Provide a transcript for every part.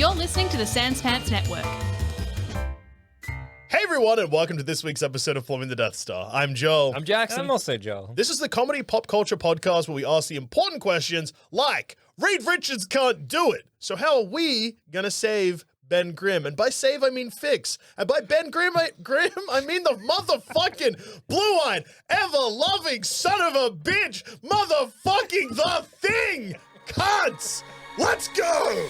You're listening to the Sans Pants Network. Hey everyone, and welcome to this week's episode of Plumbing the Death Star. I'm Joel. I'm Jackson. I'm also Joel. This is the comedy pop culture podcast where we ask the important questions like, Reed Richards can't do it, so how are we gonna save Ben Grimm? And by save, I mean fix. And by Ben Grimm, I mean the motherfucking blue-eyed, ever-loving son of a bitch, motherfucking the thing! Cunts! Let's go!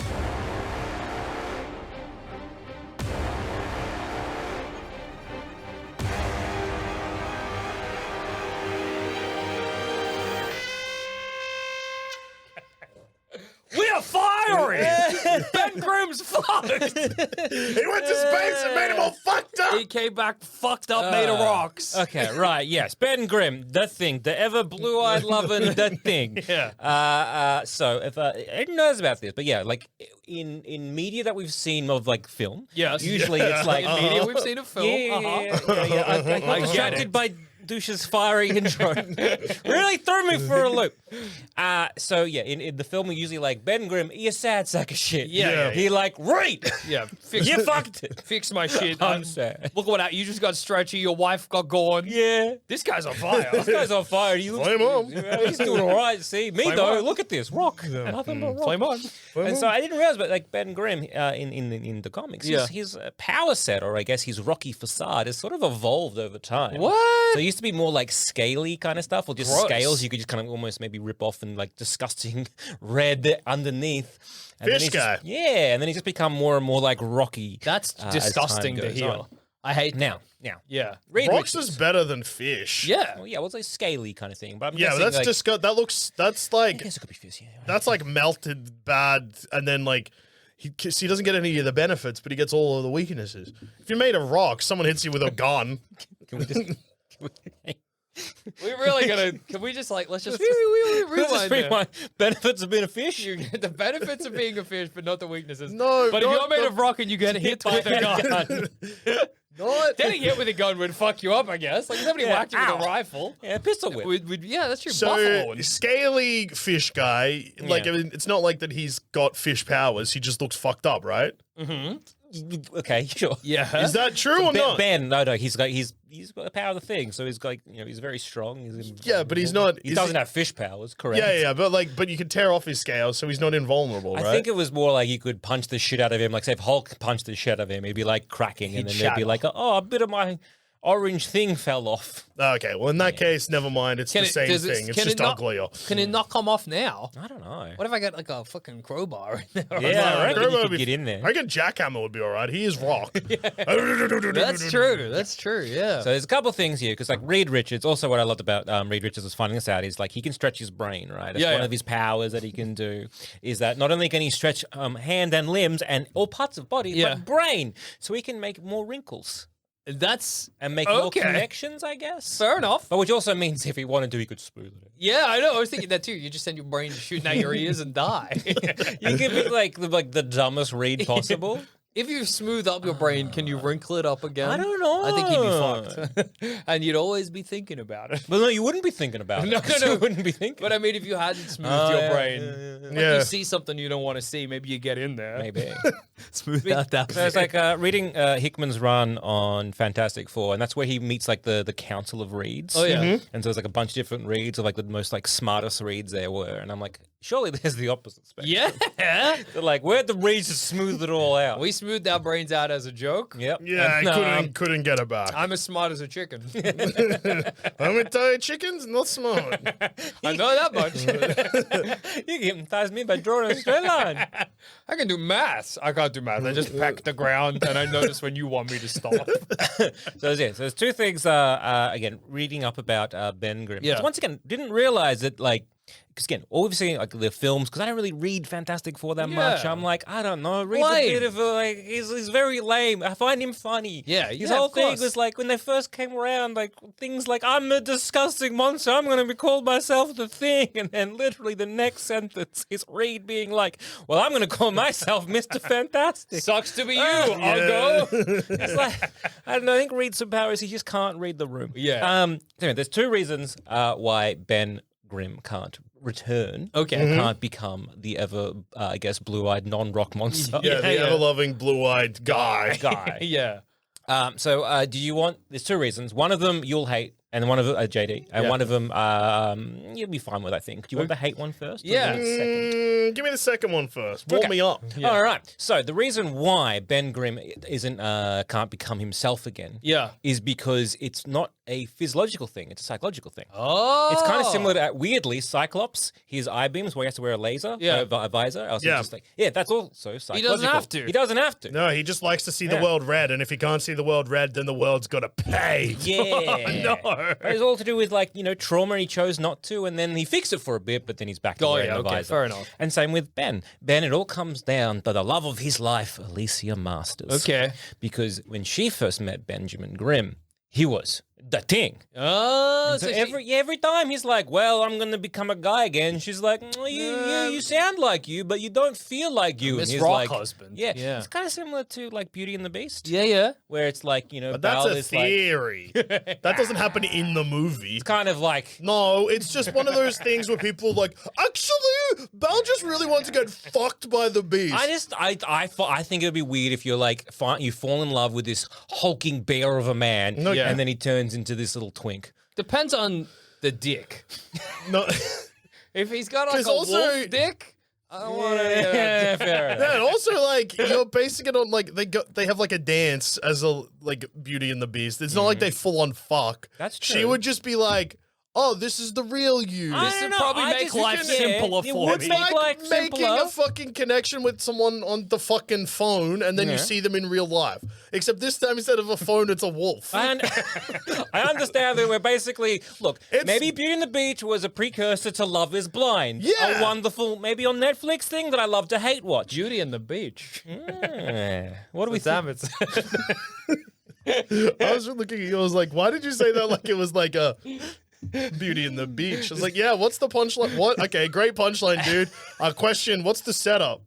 We are firing! Ben Grimm's fucked! He went to space and made him all fucked up! He came back fucked up made of rocks. Okay, right, yes. Ben Grimm, the thing, the ever blue-eyed loving, the thing. Yeah. So, if everyone knows about this, but yeah, like in media that we've seen of like film, Yes. usually it's like In media we've seen a film. Yeah. I got I get distracted it. by Duscher's fiery intro. Really threw me for a loop. So yeah, in the film we usually like Ben Grimm, you sad sack of shit. Yeah. He like right. Yeah. Fix, You fucked it. fix my shit. I'm sad. Look what you just got stretchy, your wife got gone. Yeah. This guy's on fire. This guy's on fire. He looks, Flame on. He's doing all right. See me Flame though. on. Look at this rock. Nothing but rock. Flame on. And so I didn't realize, but like Ben Grimm in the comics, Yeah. his power set, or I guess his rocky facade, has sort of evolved over time. What? So it used to be more like scaly kind of stuff, or just Gross. scales you could just kind of almost maybe rip off and like disgusting red underneath. And then Fish he's just- guy. yeah, and then he's just become more and more like rocky. That's as disgusting time to goes hear. on. I hate Now. Yeah. Reed Rocks Richards. is better than fish. Yeah. Well, yeah, well, it's like scaly kind of thing. But I'm Yeah, guessing, but that's like, that's I like, guess it could be fish, yeah. that's like melted bad, and then like, he doesn't get any of the benefits, but he gets all of the weaknesses. If you're made of rock, someone hits you with a gun. Can we just... We're really gonna. Can we just like let's just Let's rewind just there. rewind. Benefits of being a fish. You get the benefits of being a fish, but not the weaknesses. No, but if not you're made the- of rock and you get hit with a gun, Not getting hit with a gun would fuck you up, I guess. Like if somebody Yeah, whacked you with ow. a rifle. Yeah, pistol whip. Yeah, that's your so buffalo. scaly fish guy. Like, Yeah. I mean, it's not like that he's got fish powers. He just looks fucked up, right? Okay, sure. Yeah. Is that true or not? Ben, no, he's got the power of the thing, so he's like, he's very strong. Yeah, but he's not. He is doesn't have fish powers, correct? Yeah, but you can tear off his scales, so he's not invulnerable, I right? think it was more like you could punch the shit out of him. Like, say, if Hulk punched the shit out of him, he'd be like cracking, and then they'd be shatter. like, oh, a bit of my orange thing fell off. Okay, well, in that case, never mind. It's the same thing. It's just uglier. Can it not come off now? I don't know. What if I got like a fucking crowbar in there? Yeah, I reckon Grandma you would could be- get in there. I reckon Jackhammer would be all right. He is rock. That's true. That's true. Yeah. So there's a couple of things here, because like Reed Richards, also what I loved about Reed Richards was finding this out is like he can stretch his brain, right? It's Yeah, one yeah. of his powers that he can do is that not only can he stretch hand and limbs and all parts of body, Yeah. but brain, so he can make more wrinkles That's and make more Okay. connections, I guess. fair enough. But which also means if he wanted to, he could smooth it. Yeah, I know. I was thinking that too. You just send your brain shooting out your ears and die. You could be like the dumbest Reed possible. If you smooth up your brain, can you wrinkle it up again? I don't know. I think you'd be fucked. And you'd always be thinking about it. But no, you wouldn't be thinking about it. No, no. You wouldn't be thinking. But I mean, if you hadn't smoothed Oh, your yeah, brain, yeah, like yeah. you see something you don't want to see, maybe you get in there. Maybe. Smooth out that. So it's like reading Hickman's run on Fantastic Four, and that's where he meets like the Council of Reeds. Oh, yeah. And so there's like a bunch of different reeds of like the most like smartest reeds there were, and I'm like, surely there's the opposite spectrum. Yeah. They're like, we're the reeds to smooth it all out. We smoothed our brains out as a joke. Yep. Yeah, And, I couldn't get it back. I'm as smart as a chicken. I'm gonna tell you, chicken's not smart. I know that much. You hypnotized me by drawing a straight line. I can do maths. I can't do maths. I just peck the ground and I notice when you want me to stop. So there's two things. Again, reading up about Ben Grimm. Yeah. 'Cause once again, didn't realize that like. Because again, all we've seen like the films, because I don't really read Fantastic Four that much. Yeah. I'm like, I don't know, read Lame. a bit of like he's very lame. I find him funny. Yeah, his yeah, whole of thing course. was like when they first came around, like things like I'm a disgusting monster. I'm going to be called myself the Thing, and then literally the next sentence is Reed being like, well, I'm going to call myself Mr. Fantastic. Sucks to be you. I'll go. It's like, I don't know. I think Reed's superpower is he just can't read the room. Yeah. Anyway, there's two reasons why Ben Grimm can't return. Okay. Can't become the ever, I guess, blue-eyed non-rock monster. Yeah, the ever-loving, blue-eyed guy. Yeah. So do you want? There's two reasons. One of them you'll hate, and one of them JD, and one of them you'll be fine with. I think. Do you want the hate one first? Yeah. Give me the second one first. Warm me up. All right. So the reason why Ben Grimm isn't can't become himself again, is because it's not a physiological thing; it's a psychological thing. Oh. It's kind of similar to weirdly Cyclops. His eye beams, where he has to wear a laser, a visor. Else he's just like, that's also psychological. He doesn't have to. He doesn't have to. No, he just likes to see the world red, and if he can't see the world red, then the world's got to pay. Yeah. No. But it's all to do with trauma, and he chose not to, and then he fixed it for a bit, but then he's back to wearing the visor. Fair enough. And same with Ben. Ben, it all comes down to the love of his life, Alicia Masters. Okay. Because when she first met Benjamin Grimm, he was the thing. Oh, So every time he's like, "Well, I'm gonna become a guy again." She's like, "You sound like you, but you don't feel like you." Miss And he's Rock like, husband. Yeah, Yeah. it's kind of similar to like Beauty and the Beast. Yeah. Where it's like But Belle that's a is like theory. That doesn't happen in the movie. kind of like No, it's just one of those things where people are like, actually, Belle just really wants to get fucked by the beast. I think it would be weird if you're like you fall in love with this hulking bear of a man, and then he turns into this little twink. Depends on the dick. No. If he's got like 'Cause a also- wolf dick, I don't want to. Yeah, fair enough. Yeah, and also like you're basing it on like they have like a dance as a like Beauty and the Beast. It's not like they full on fuck. That's She true. would just be like, "Oh, this is the real you." I This don't would know, probably I make just- life yeah, simpler it for would me. make Like life making simpler. a fucking connection with someone on the fucking phone, and then you see them in real life. Except this time, instead of a phone, it's a wolf. I understand that we're basically It's- maybe Beauty and the Beast was a precursor to Love Is Blind. Yeah. A wonderful, maybe on Netflix thing that I love to hate watch. Beauty and the Beach. What do we think? Zammit. I was looking at you. I was like, "Why did you say that? Like it was like a." Beauty and the Beach. I was like, yeah, what's the punchline? What? Okay, great punchline, dude. Question, what's the setup?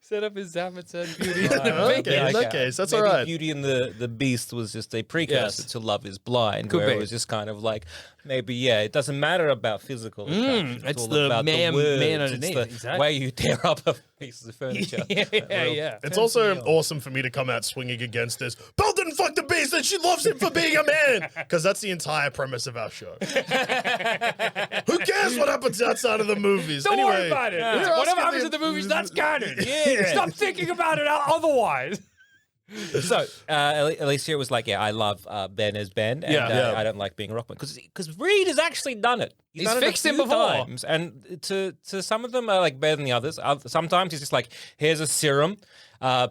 Set up his Zammit and Beauty. Okay, in that case, that's all Maybe right. Beauty and the Beast was just a precursor to Love Is Blind, Could where be. it was just kind of like maybe it doesn't matter about physical attraction. it's all the about man words. underneath, It's the exactly. way you tear up a piece of furniture. yeah. It's also awesome for me to come out swinging against this. Belle didn't fuck the beast and she loves him for being a man. Because that's the entire premise of our show. Who cares what happens outside of the movies? Don't anyway, worry about it. we're Whatever asking happens in the movies, that's canon. Yeah. Stop thinking about it otherwise. So Alicia was like, "Yeah, I love Ben as Ben, and I don't like being Rockman because Reed has actually done it. He's done it a fixed him few before. times, and to some of them are like better than the others. Sometimes he's just like, here's a serum,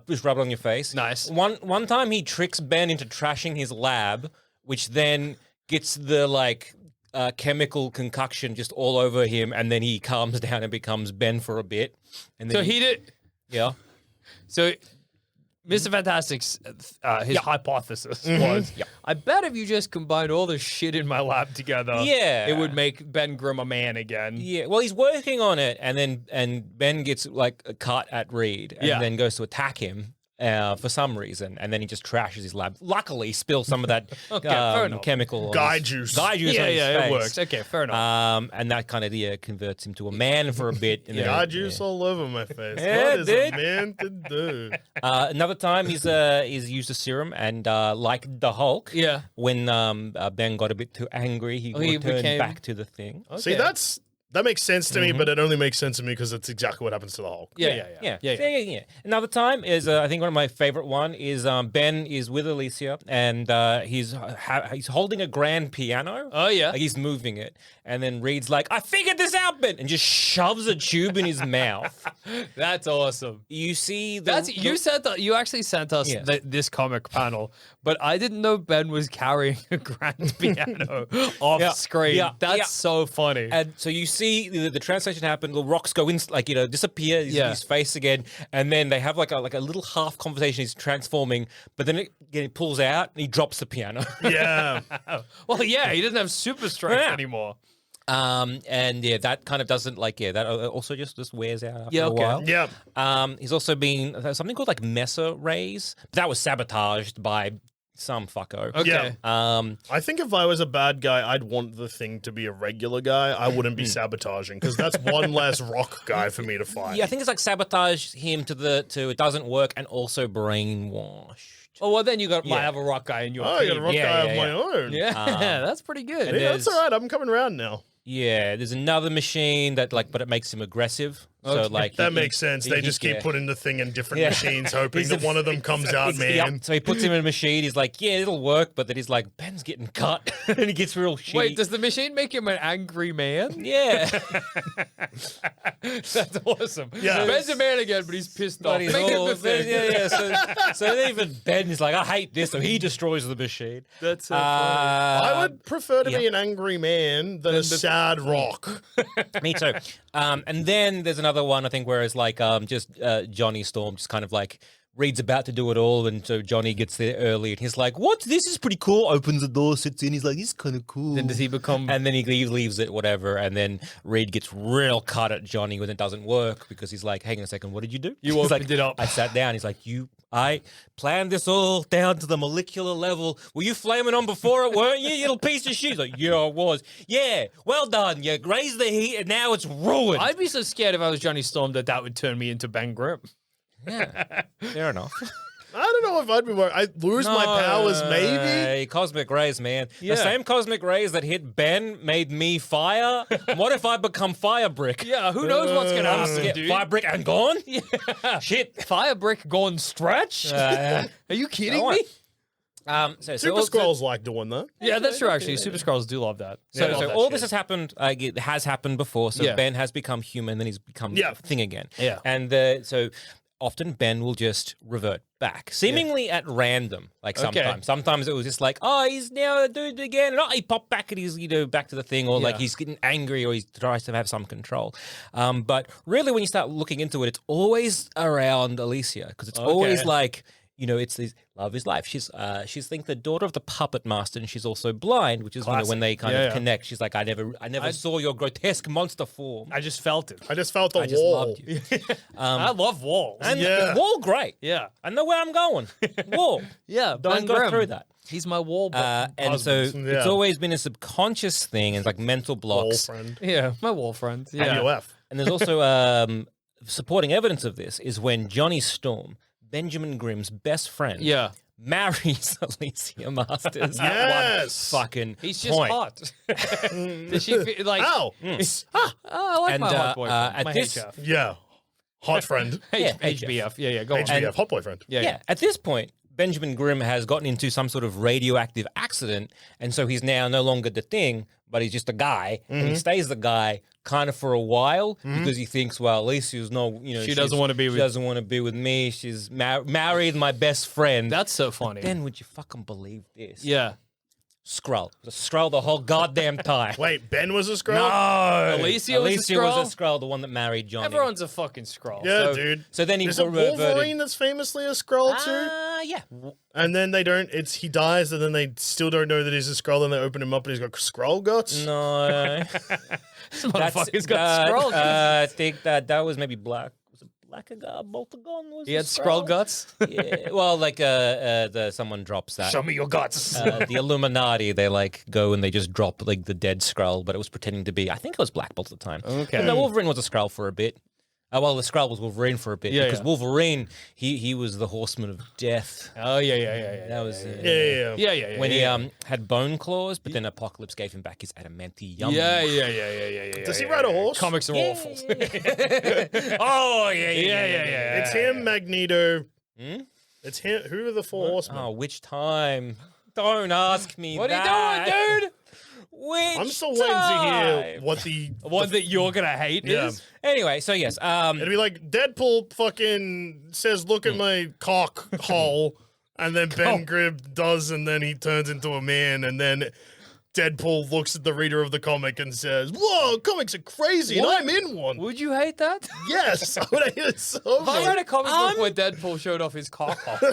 just rub it on your face. Nice. One time he tricks Ben into trashing his lab, which then gets the chemical concoction just all over him, and then he calms down and becomes Ben for a bit. And then So he did. yeah. So Mr. Fantastic's his hypothesis was, I bet if you just combined all the shit in my lab together, Yeah. it would make Ben Grimm a man again. Yeah, well, he's working on it, and Ben gets like a cut at Reed, and then goes to attack him for some reason, and then he just trashes his lab. Luckily, spills some of that fair enough. chemical Guy juice. Guy juice. on his Yeah, it face. works. Okay, fair enough. And that kind of converts him to a man for a bit. And God then, juice all over my face. Yeah, What is dude. a man to do? Another time he's used a serum, and like the Hulk, Yeah. when Ben got a bit too angry, he he returned became- back to the thing. See, that makes sense to me, but it only makes sense to me because it's exactly what happens to the Hulk. Yeah. Another time is I think one of my favorite one is Ben is with Alicia and he's holding a grand piano. Oh, yeah. Like he's moving it, and then Reed's like, "I figured this out, Ben," and just shoves a tube in his mouth. That's awesome. You see, You actually sent us Yeah. this comic panel, but I didn't know Ben was carrying a grand piano off screen. Yeah, That's yeah. so funny. And so you see the translation happen. The rocks go in, disappear. His face again, and then they have like a little half conversation. He's transforming, but then it pulls out and he drops the piano. Yeah. Well, yeah, he doesn't have super strength anymore. And that kind of doesn't that also just wears out after a okay. while. Yeah. He's also been something called like Messer rays. That was sabotaged by some fucko. Okay. I think if I was a bad guy, I'd want the thing to be a regular guy. I wouldn't be sabotaging because that's one less rock guy for me to fight. Yeah, I think it's like sabotage him to it doesn't work and also brainwash. Oh, well, then you might Yeah. have a rock guy in your Oh, I team. got a rock Yeah, guy yeah, of my own. Yeah, that's pretty good. and Yeah, that's There's- all right. I'm coming around now. Yeah, there's another machine that but it makes him aggressive. So like That makes sense. They just keep putting the thing in different machines, hoping that one of them comes out, man. So he puts him in a machine. He's like, yeah, it'll work, but then he's like, Ben's getting cut, and he gets real shitty. Wait, does the machine make him an angry man? yeah. That's awesome. Yeah. Ben's a man again, but he's pissed off. But he's Make him all- the thing. So even Ben is like, I hate this, so he destroys the machine. That's so I would prefer to be yeah. an angry man than a sad rock. Me too. And then there's another one, I think, where it's like Johnny Storm just kind of like Reed's about to do it all, and so Johnny gets there early, and he's like, "What? This is pretty cool." Opens the door, sits in. He's like, "This is kind of cool." Then does he become? And then he leaves it, whatever. And then Reed gets real cut at Johnny when it doesn't work because he's like, "Hang on a second, what did you do?" You He's opened like, it up. I sat down. He's like, I planned this all down to the molecular level. Were you flaming on before it, weren't you, you little piece of shit? He's like, yeah, I was. Yeah, well done. You raised the heat and now it's ruined. I'd be so scared if I was Johnny Storm that would turn me into Ben Grimm. Yeah, fair enough. I don't know if I'd be worried. I'd lose my powers, maybe. Hey, cosmic rays, man. Yeah. The same cosmic rays that hit Ben made me fire. What if I become fire brick? Yeah, who knows what's gonna happen, Yeah, dude? fire brick and gone? Yeah. Shit. Fire brick gone stretch? Are you kidding Go on. me? Super Scrolls like doing that. Yeah, that's true. Actually, Super Scrolls do love that. So, They love so that all shit. this has happened. It has happened before. So Yeah. Ben has become human, then he's become Yeah. a thing again. Yeah. And so often Ben will just revert back, seemingly at random. Like sometimes it was just like, oh, he's now a dude again, and he popped back and he's back to the thing, or like Yeah. he's getting angry, or he tries to have some control. But really, when you start looking into it, it's always around Alicia because it's always like. It's this love is life. She's the daughter of the puppet master, and she's also blind, which is when they kind of connect. She's like, I never saw your grotesque monster form. I just felt it. I just felt the I just wall. loved you. I love walls. And Yeah. wall, great. yeah. I know where I'm going. Wall. Yeah. Don't Ben go Grimm. through that. He's my wall. And so husband. it's Yeah. always been a subconscious thing, and like mental Wall blocks. friend. yeah, my wall friend. Yeah. MUF. And there's also supporting evidence of this is when Johnny Storm, Benjamin Grimm's best friend, Yeah. marries Alicia Masters. Yes. At one fucking He's just point. hot. Does she feel like? Ow. Oh, I like And, my hot boyfriend. at my this- HF. Yeah. Hot friend. Yeah, HBF. Yeah. Go on. HBF. Hot boyfriend. Yeah. At this point, Benjamin Grimm has gotten into some sort of radioactive accident, and so he's now no longer the thing, but he's just a guy, and he stays the guy kind of for a while because he thinks, well, Alicia's She doesn't want to be with- She doesn't want to be with me. She's married my best friend. That's so funny. Then would you fucking believe this? yeah. Skrull. The Skrull the whole goddamn time. Wait, Ben was a Skrull? No, Alicia was a was Skrull? a Skrull, the one that married Johnny. Everyone's a fucking scroll. Yeah, So- dude. So then he Is it reverted. Wolverine that's famously a Skrull too? Yeah. And then they don't. He dies, and then they still don't know that he's a Skrull. And they open him up, and he's got Skrull guts. No. Motherfucker's got scroll. I think that was maybe Black. Was it Black Boltagon? Was He the had scroll guts. Yeah. Well, like someone drops that. Show me your guts. The Illuminati, they like go and they just drop like the dead Skrull, but it was pretending to be. I think it was Black Bolt at the time. Okay. But no, Wolverine was a Skrull for a bit. Well, the Skrull was Wolverine for a bit Yeah, because yeah. Wolverine, he was the Horseman of Death. Oh yeah. That was Yeah. when he had bone claws, but then Apocalypse gave him back his adamantium. Yeah. Does he ride a horse? Comics are Yeah, awful. Oh Yeah. It's him, Magneto. Hmm? It's him. Who are the four horsemen? Oh, which time? Don't ask me What that. are you doing, dude? Which I'm still waiting to hear time? what the. One that you're gonna hate Yeah. is. Anyway, so yes, It'd be like Deadpool fucking says, "Look at my cock hole," and then Ben Grimm does, and then he turns into a man, and then Deadpool looks at the reader of the comic and says, "Whoa, comics are crazy, What? and I'm in one." Would you hate that? Yes, I would hate it so If I much. read a comic book where Deadpool showed off his cock hole,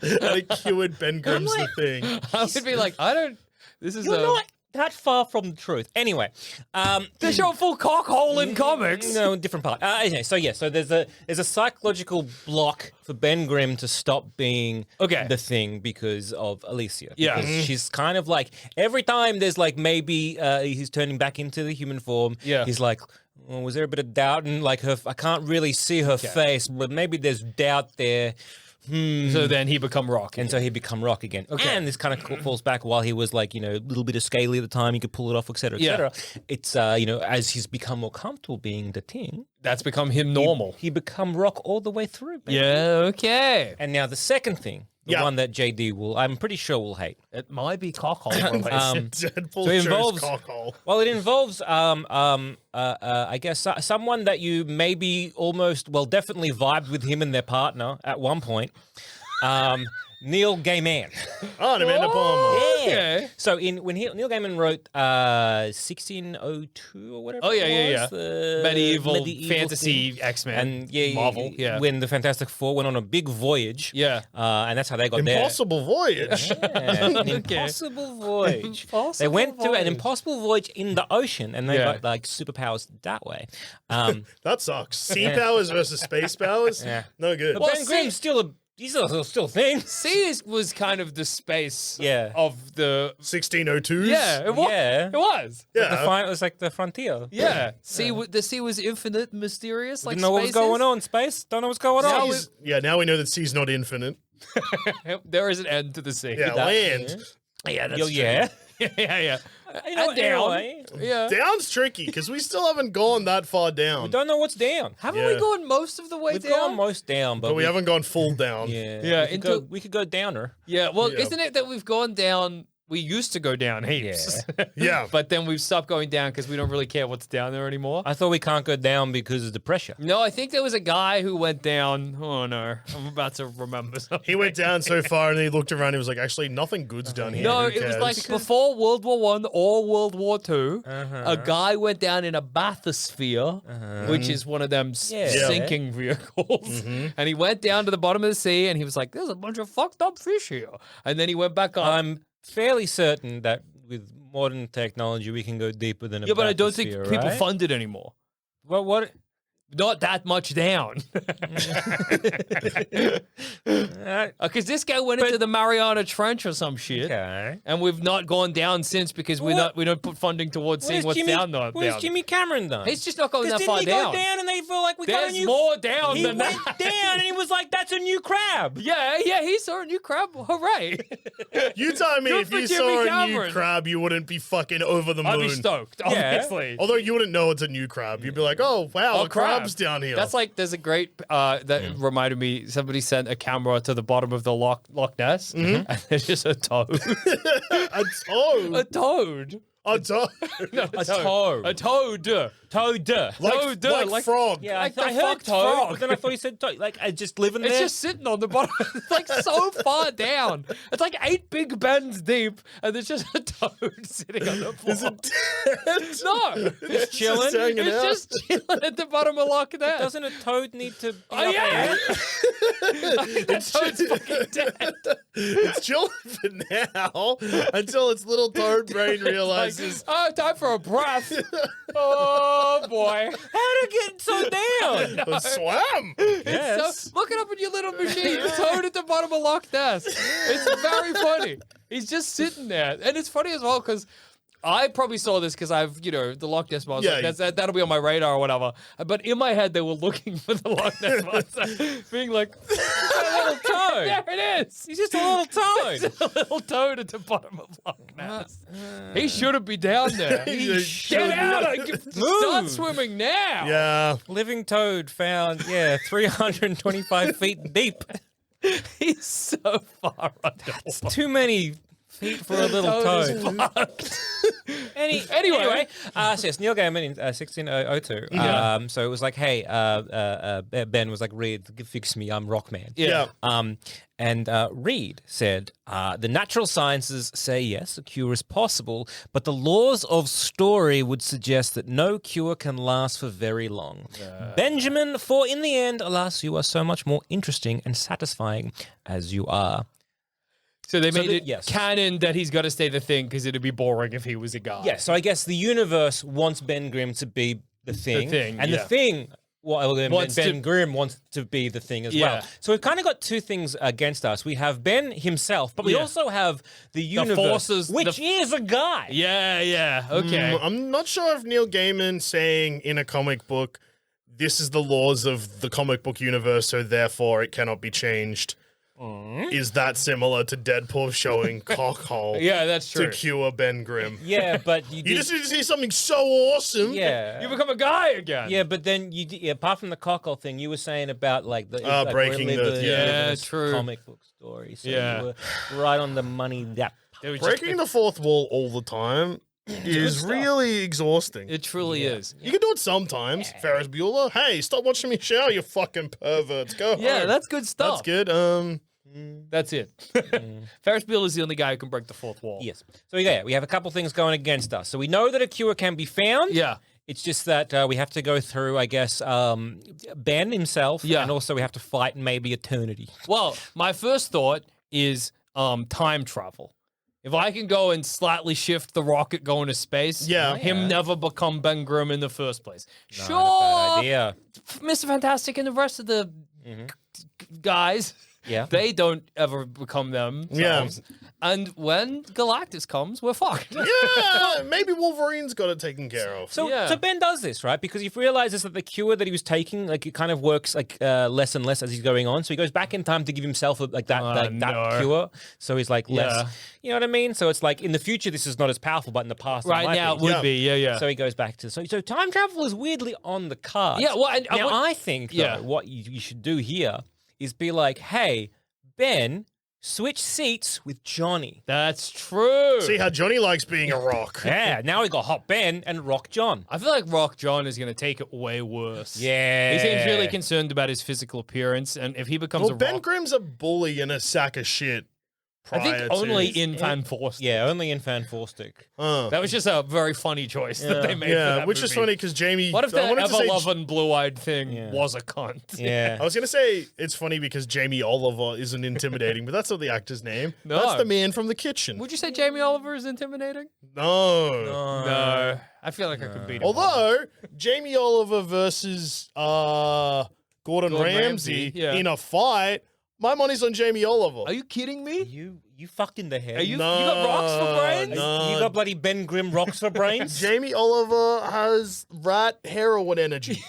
And it cured Ben Grimm's the thing. I would be like, this is you're a. not that far from the truth. Anyway, They show a full cockhole in comics. no, different part. Anyway, so there's a psychological block for Ben Grimm to stop being the Thing because of Alicia. Yeah. Because she's kind of like, every time there's like maybe he's turning back into the human form, he's like, well, was there a bit of doubt? And like I can't really see her face, but maybe there's doubt there. So then he become Rock. And so he become Rock again. And this kind of falls back while he was like, a little bit of scaly at the time, he could pull it off, etc., etc. It's, as he's become more comfortable being the Thing. That's become him normal. He become Rock all the way through. Baby. Yeah, okay. And now the second thing, the one that JD I'm pretty sure will hate. It might be cockhole related. Deadpool So it chose involves- cockhole. Well, it involves, I guess, someone that you maybe definitely vibed with him and their partner at one point. Neil Gaiman. Oh, and Amanda Palmer. Okay. So when Neil Gaiman wrote 1602 or whatever. Oh, yeah, it yeah, was, yeah. the Medieval thing. fantasy X-Men. And Marvel. Yeah. when the Fantastic Four went on a big voyage. Yeah. And that's how they got Impossible voyage. there. Yeah, an Okay. impossible voyage. They Impossible went through an voyage. impossible voyage in the ocean, and they got like superpowers that way. That sucks. Sea powers versus space powers? Yeah. No good. But Ben Grimm's he's still a thing. C was kind of the space Yeah. of the... 1602s? Yeah, it was. Yeah. It was. Yeah. It was like the frontier. Yeah. The sea was infinite, mysterious, like Didn't know what was space is. going on. Space. Don't know what's going on. Now we know that C's not infinite. There is an end to the sea. Yeah, land. Yeah, that's Yeah. yeah. And down. Yeah. Down's tricky because we still haven't gone that far down. We don't know what's down. Haven't we Yeah. gone most of the way We've down? gone most down, But we haven't gone full down. Yeah, we could go downer. Yeah, well, Yeah. isn't it that we've gone down? We used to go down heaps. Yeah. But then we've stopped going down because we don't really care what's down there anymore. I thought we can't go down because of the pressure. No, I think there was a guy who went down. Oh no, I'm about to remember something. He went down so far and then he looked around and he was like, actually, nothing good's done here. No, Who it was cares? like before World War One or World War 2 A guy went down in a bathysphere, which is one of them Yeah. sinking vehicles, and he went down to the bottom of the sea, and he was like, "There's a bunch of fucked up fish here," and then he went back up. I'm fairly certain that with modern technology we can go deeper than a Yeah, but I don't think bathysphere, people right? fund it anymore. Well, what? Not that much down. Because this guy went into the Mariana Trench or some shit. Okay. And we've not gone down since because we don't put funding towards seeing what's down there. What has Jimmy Cameron done? He's just not going that Didn't far he down. go down and they feel like we got a There's new... more down He than went that. down and he was like, that's a new crab. Yeah, he saw a new crab. Hooray. You tell me Good if for you Jimmy saw a new Cameron. crab, you wouldn't be fucking over the moon. I'd be stoked, obviously. Although you wouldn't know it's a new crab. You'd be like, oh, wow, Oh, a crab's down here. That's like, there's a great, that reminded me, somebody sent a camera to the bottom of the Loch Ness, and there's just a toad. a toad. A toad. A toad. No, A toad. A toad. Toad. Like, Toad, like frog. Yeah, Like I the heard fucked toad, frog. but then I thought he said toad. Like, just living It's there. just sitting on the bottom. It's like so far down. It's like 8 big bends deep, and there's just a toad sitting on the floor. No, It's chilling. Just hanging it's out. just chilling at the bottom of Loch Ness. Doesn't a toad need to be Oh up yeah, there? I think that toad's fucking dead. It's chilling for now until its little toad brain realizes. Oh, time for a breath. Oh boy. How did it get so down? Swam. Yes. So, look it up in your little machine. Toad at the bottom of Loch Ness. It's very funny. He's just sitting there. And it's funny as well because I probably saw this because I've, the Loch Ness monster. Yeah, That'll be on my radar or whatever. But in my head, they were looking for the Loch Ness monster, being like, A little toad. there it is. He's just a little toad. A little toad at the bottom of Loch Ness. He shouldn't be down there. He Get shouldn't. out! Start Move. swimming now. Yeah. Living toad found, 325 feet deep. He's so far underwater. Too many feet for a little Toad toad. is fucked. Anyway, so yes, Neil Gaiman in 1602. So it was like, hey, Ben was like, Reed, fix me, I'm Rockman. Yeah. And Reed said, the natural sciences say yes, a cure is possible, but the laws of story would suggest that no cure can last for very long. Benjamin, for in the end, alas, you are so much more interesting and satisfying as you are. So they made it yes. canon that he's got to stay the Thing because it'd be boring if he was a guy. Yeah, so I guess the universe wants Ben Grimm to be the Thing. Thing, and yeah. the Thing, well, then Wants Ben to- Grimm wants to be the Thing as Yeah. well. So we've kind of got two things against us. We have Ben himself, but we Yeah. also have the universe, forces- which is a guy. Yeah. Okay. I'm not sure if Neil Gaiman saying in a comic book, this is the laws of the comic book universe, so therefore it cannot be changed. Is that similar to Deadpool showing cockhole Yeah, that's to true. cure Ben Grimm? Yeah, but you You did, just need to see something so awesome. yeah. You become a guy again. Yeah, but then you did, apart from the cockle thing, you were saying about like the breaking the- yeah. universe true. comic book story. So Yeah. you were right on the money. That There was just- Breaking the fourth wall all the time is stuff. really exhausting. It truly is. You can do it sometimes. Ferris Bueller, hey, stop watching me shower, you fucking perverts. Go Yeah, home. that's good stuff. That's good. That's it. Ferris Bueller is the only guy who can break the fourth wall. yes. So yeah, we have a couple things going against us. So we know that a cure can be found. Yeah. It's just that we have to go through, I guess, Ben himself, Yeah. and also we have to fight maybe eternity. Well, my first thought is time travel. If I can go and slightly shift the rocket going to space, Yeah. him never become Ben Grimm in the first place. Not a Sure, bad idea. Mr. Fantastic and the rest of the guys, Yeah. they don't ever become themselves. And when Galactus comes, we're fucked. Yeah, maybe Wolverine's got it taken care of. So, Yeah. so Ben does this, right? Because he realizes that the cure that he was taking, like, it kind of works like less and less as he's going on. So he goes back in time to give himself that no. cure. So he's like less, Yeah. you know what I mean? So it's like in the future this is not as powerful, but in the past Right it might now, be. it would Yeah. be. Yeah. So he goes back to so time travel is weirdly on the cards. Yeah, well, and- now what- I think though, Yeah. what you should do here is be like, hey, Ben, switch seats with Johnny. That's true. See how Johnny likes being a rock. Yeah, now we got Hot Ben and Rock John. I feel like Rock John is going to take it way worse. Yeah, He seems really concerned about his physical appearance, and if he becomes Well, a Ben rock, Grimm's a bully and a sack of shit. I think prior only to- in Fan Force. Yeah, only in Fan Four Stick. That was just a very funny choice that they made. for Yeah, that which is movie. funny because Jamie. What if I that wanted to say- ever-loving blue-eyed thing was a cunt? Yeah. I was gonna say it's funny because Jamie Oliver isn't intimidating, but that's not the actor's name. No. That's the man from the kitchen. Would you say Jamie Oliver is intimidating? No. No. I feel like I could beat him. Although Jamie Oliver versus Gordon Ramsay yeah. in a fight, my money's on Jamie Oliver. Are you kidding me? You fucked in the head. Are you got rocks for brains? No. You got bloody Ben Grimm rocks for brains? Jamie Oliver has rat heroin energy.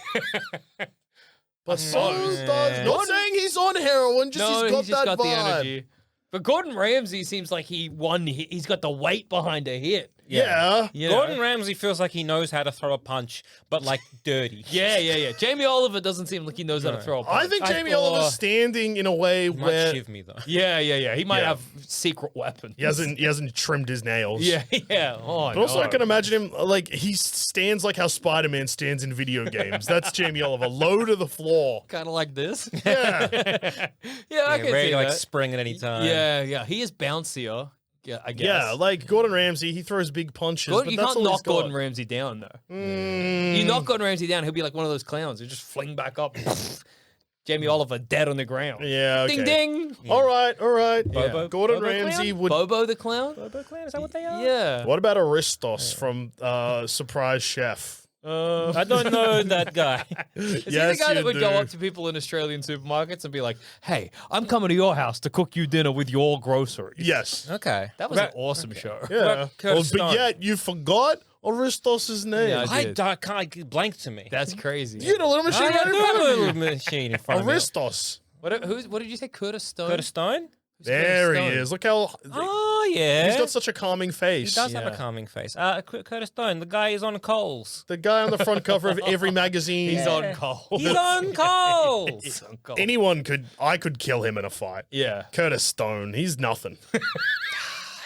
But so does. Not saying he's on heroin, just No, he's got that the vibe. energy. But Gordon Ramsay seems like he won. He's got the weight behind a hit. Yeah. You know? Gordon Ramsay feels like he knows how to throw a punch, but like dirty. Yeah. Jamie Oliver doesn't seem like he knows how to throw a punch. I think Jamie Oliver's standing in a way Might where shiv me though. Yeah. He might Yeah. have secret weapons. he hasn't trimmed his nails. Yeah. Oh, But also, no. I can imagine him like he stands like how Spider-Man stands in video games. That's Jamie Oliver, low to the floor. kind of like this. Yeah, Yeah, I can ready see to like that. spring at any time. Yeah. He is bouncier. Yeah, I guess. yeah. Like Gordon Ramsay, he throws big punches. Gordon, but you that's can't all he's knock got. Gordon Ramsay down though. You knock Gordon Ramsay down, he'll be like one of those clowns who just fling back up. Jamie Oliver dead on the ground. Yeah. Okay. Ding ding. All right. Bobo- Gordon Bobo Ramsay clown? would. Bobo the clown. Bobo Clan, is that what they are? Yeah. What about Aristos from Surprise Chef? I don't know that guy. Is he the Yes, guy that you would go do. up to people in Australian supermarkets and be like, "Hey, I'm coming to your house to cook you dinner with your groceries." Yes. Okay. That was an awesome show. Yeah. Curtis but Stone. yet you forgot Aristos' name. Yeah, I did. I can't blank to me. That's crazy. You had a little machine I right in do have front a of you. little machine in front of me. Aristos. What did you say? Curtis Stone. Curtis Stone? Who's Curtis There he Stone? is. Look how Oh, yeah. he's got such a calming He face. does have Yeah. a calming face. Curtis Stone, the guy is on Coles. The guy on the front cover of every magazine. He's on call. He's on Coles. He's on call. I could kill him in a fight. Yeah. Curtis Stone, he's nothing.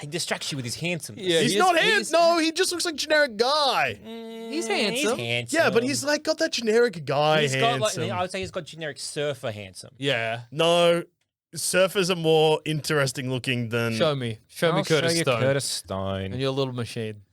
He distracts you with his handsomeness. Yeah, He's he is- not he is- handsome. No, he just looks like a generic guy. He's handsome. He's handsome. Yeah, but he's like got that generic guy He's got handsome. I would say he's got generic surfer handsome. Yeah. No, surfers are more interesting looking than. Show me I'll Curtis show you Stone. Curtis Stone. And your little machine.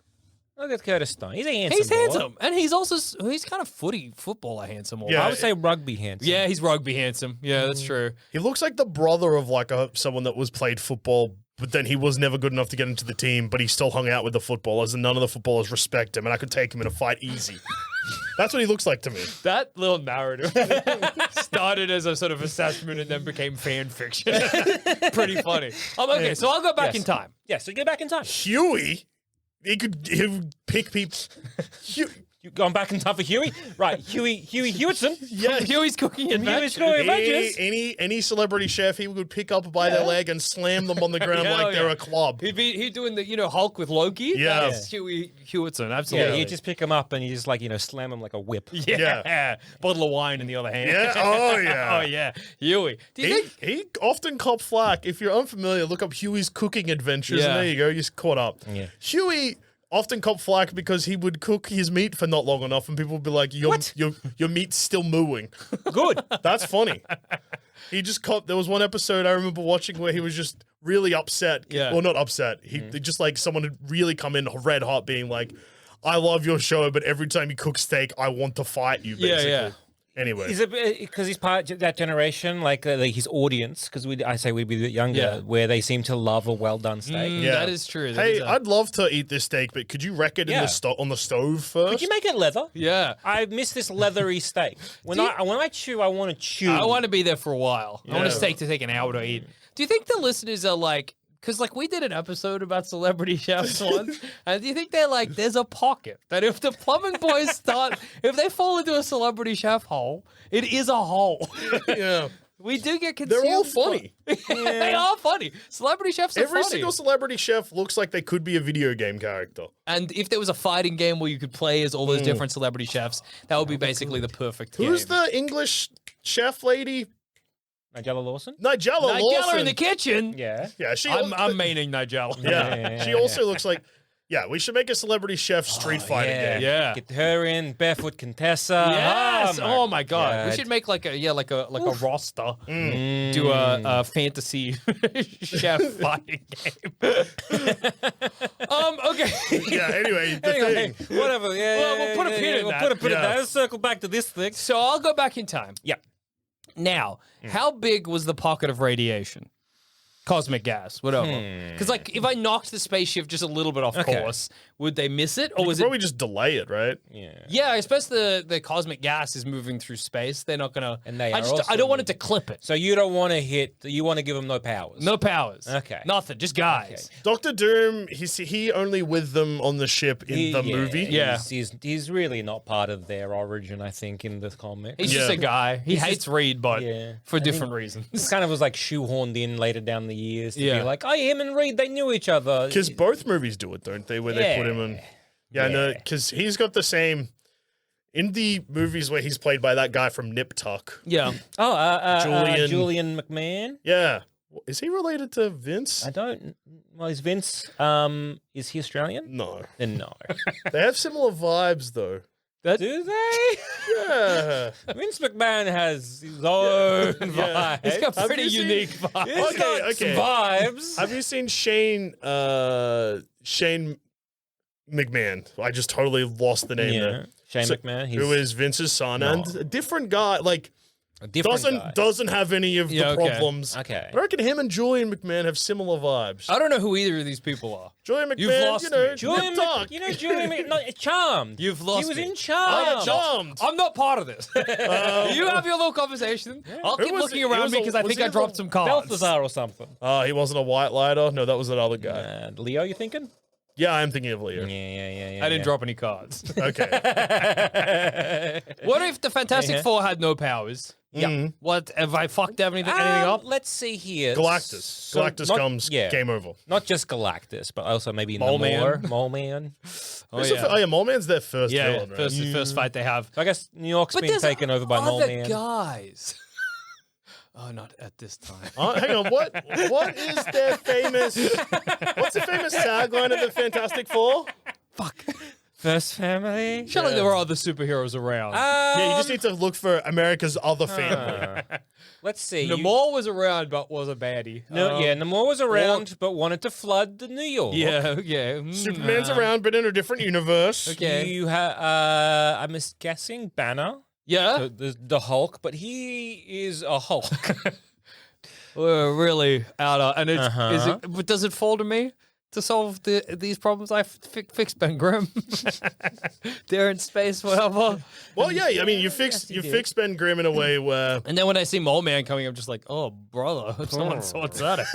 Look at Curtis Stone. He's a handsome. He's boy. handsome, and he's also he's kind of footballer handsome. Yeah. I would say rugby handsome. Yeah, he's rugby handsome. Yeah, that's true. He looks like the brother of like someone that was played football but then he was never good enough to get into the team, but he still hung out with the footballers, and none of the footballers respect him, and I could take him in a fight easy. That's what he looks like to me. That little narrative started as a sort of assessment and then became fan fiction. Pretty funny. Okay, so I'll go back in time. Yeah, so go back in time. Huey, he would pick people. You going back in time for Huey? Right, Huey Hewitson. Yeah, Huey's Cooking Huey's Adventures. Cooking Adventures. any celebrity chef, he would pick up by their leg and slam them on the ground Yeah, like they're yeah. a club. He'd doing the Hulk with Loki. Yeah. That's Huey Hewitson, Yeah, absolutely. you just pick him up and you just slam him like a whip. Yeah. Bottle of wine in the other hand. Yeah, oh yeah. Oh yeah. Huey. Do you think He often cop flack. If you're unfamiliar, look up Huey's Cooking Adventures, Yeah. and there you go, you're caught up. Yeah. Huey often cop flack because he would cook his meat for not long enough, and people would be like, your meat's still mooing. Good. That's funny. He just there was one episode I remember watching where he was just really upset. Yeah. Well, not upset. He just like someone had really come in red hot being like, I love your show, but every time you cook steak, I want to fight you, basically. Yeah. Anyway. Is it because he's part of that generation, like his audience? Because I say we'd be a bit younger, where they seem to love a well done steak. Yeah. That is true. That Hey, is a- I'd love to eat this steak, but could you wreck it in on the stove first? Could you make it leather? yeah. I miss this leathery steak. When I chew, I want to chew. I want to be there for a while. I want a Yeah. steak to take an hour to eat. Do you think the listeners are like, because we did an episode about celebrity chefs once, and do you think they're like, there's a pocket that if the plumbing boys if they fall into a celebrity chef hole, it is a hole. Yeah. We do get consumed. They're all funny. They are funny. Celebrity chefs are Every funny. single celebrity chef looks like they could be a video game character. And if there was a fighting game where you could play as all those different celebrity chefs, that would be basically the perfect game. Who's the English chef lady? Nigella Lawson? Nigella Nigella Lawson. in the kitchen? Yeah. Yeah, she. I'm meaning Nigella. Yeah, she also looks like. Yeah, we should make a celebrity chef street fighting game. Yeah. Get her in, Barefoot Contessa. Yes. Oh my god. We God. should make like a roster. Do a fantasy chef fighting game. Okay. Yeah. Anyway, the Anyway, thing. whatever. Yeah, Well, we'll put a pin in we'll that. put a pin in Yeah. that. Let's circle back to this thing. So I'll go back in time. Yeah. Now, how big was the pocket of radiation? Cosmic gas, whatever. Because if I knocked the spaceship just a little bit off Okay. course, would they miss it, or was it? Probably just delay it, right? Yeah. Yeah, I suppose the cosmic gas is moving through space. They're not gonna. And they I are also I don't want it to clip it. So you don't want to you want to give them no powers. No powers. Okay. Nothing. Just guys. Doctor Doom, he only with them on the ship in the movie. Yeah. He's really not part of their origin, I think, in the comic. He's Yeah. just a guy. He hates Reed, but yeah. for different reasons. It kind of was like shoehorned in later down the years to Yeah. be like, oh, him and Reed, they knew each other. Because both movies do it, don't they? Where they put him in. Yeah, no, because he's got the same. In the movies where he's played by that guy from Nip Tuck. Yeah. Julian- Julian McMahon. Yeah. Is he related to Vince? I don't. Well, is Vince? Is he Australian? No. Then no. They have similar vibes, though. Do they? Yeah. Vince McMahon has his own vibes. He's got Have pretty you seen- unique vibes. He's got okay. some vibes. Have you seen Shane McMahon? I just totally lost the name there. Shane So- McMahon. He's Who is Vince's son and a different guy, like a different guy. doesn't have any of the Yeah, okay. problems. Okay. I reckon him and Julian McMahon have similar vibes. I don't know who either of these people are. Julian McMahon, You've lost you know, me. Julian, Nip Tuck. Julian, Charmed. You've lost He was me. in Oh, Charmed. Charmed. I'm not part of this. You have your little conversation. I'll keep was looking it? It around was me a- because I was think he I the dropped some cards. Balthazar or something. He wasn't a white lighter. No, that was another guy. Leo, you thinking? Yeah, I am thinking of Leo. Yeah. I didn't drop any cards. Okay. What if the Fantastic Four had no powers? Yeah. What have I fucked anything up? Let's see here. Galactus. So Galactus not- comes. yeah. Game over. Not just Galactus, but also maybe Mole Man. Mole Man. Oh Yeah, Mole Man's their first yeah. villain, right? First fight they have. So I guess New York's been there's taken over by Mole other Man. guys. Oh, not at this time. Hang on, what is their famous? What's the famous tagline of the Fantastic Four? First family. Surely there were other superheroes around. Yeah, you just need to look for America's other family. Let's see. Namor was around, but was a baddie. Namor was around, but wanted to flood the New York. Yeah. Superman's around, but in a different universe. Okay. You have, I'm guessing Banner, Yeah. the Hulk, but he is a Hulk. we're really out of. And but does it fall to me to solve these problems? I fixed Ben Grimm. They're in space, whatever. Well, yeah. I mean, you fixed Ben Grimm in a way where. And then when I see Mole Man coming, I'm just like, oh, brother, someone sorts that out.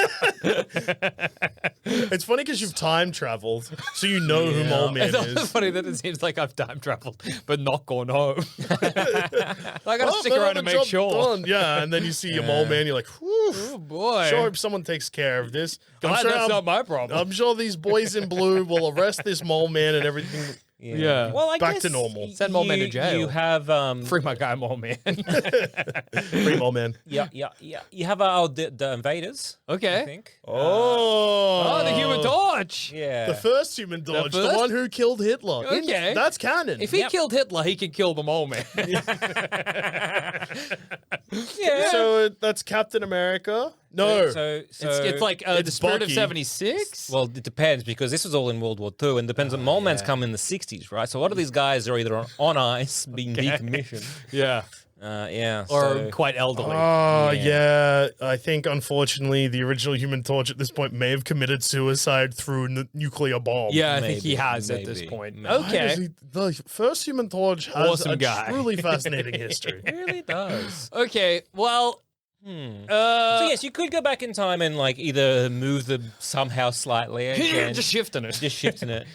It's funny because you've time traveled, so you know who Mole Man It's also is. funny that it seems like I've time traveled, but not gone home. I gotta stick around to make job sure. done. Yeah, and then you see your Mole Man, you're like, whew. Oh boy. Sure, hope someone takes care of this. Glad that's not my problem. I'm sure these boys in blue will arrest this Mole Man and everything. Yeah. Well, I Back guess to normal. Send Mole Man to jail. You have Free my guy, Mole Man. Free Mole Man. yeah. You have the invaders. I Okay. think. Oh, the Human Torch. Yeah. The first Human Torch, the first? one who killed Hitler. Okay. That's canon. If he killed Hitler, he can kill the Mole Man. yeah. So that's Captain America. No. So It's like the It's spirit of Bucky. 76. Well, it depends because this was all in World War II, and depends on Mole Man's come in the 60s, right? So a lot of these guys are either on ice, being decommissioned, Yeah. yeah, Or so- quite elderly. Oh, yeah. I think, unfortunately, the original Human Torch at this point may have committed suicide through nuclear bomb. Yeah, I think he maybe, has at this maybe, point. maybe. Why Okay. does the first Human Torch has Awesome a guy. truly fascinating history. It really does. Okay, well, So yes, you could go back in time and like either move them somehow slightly, again, just shifting it. just shifting it.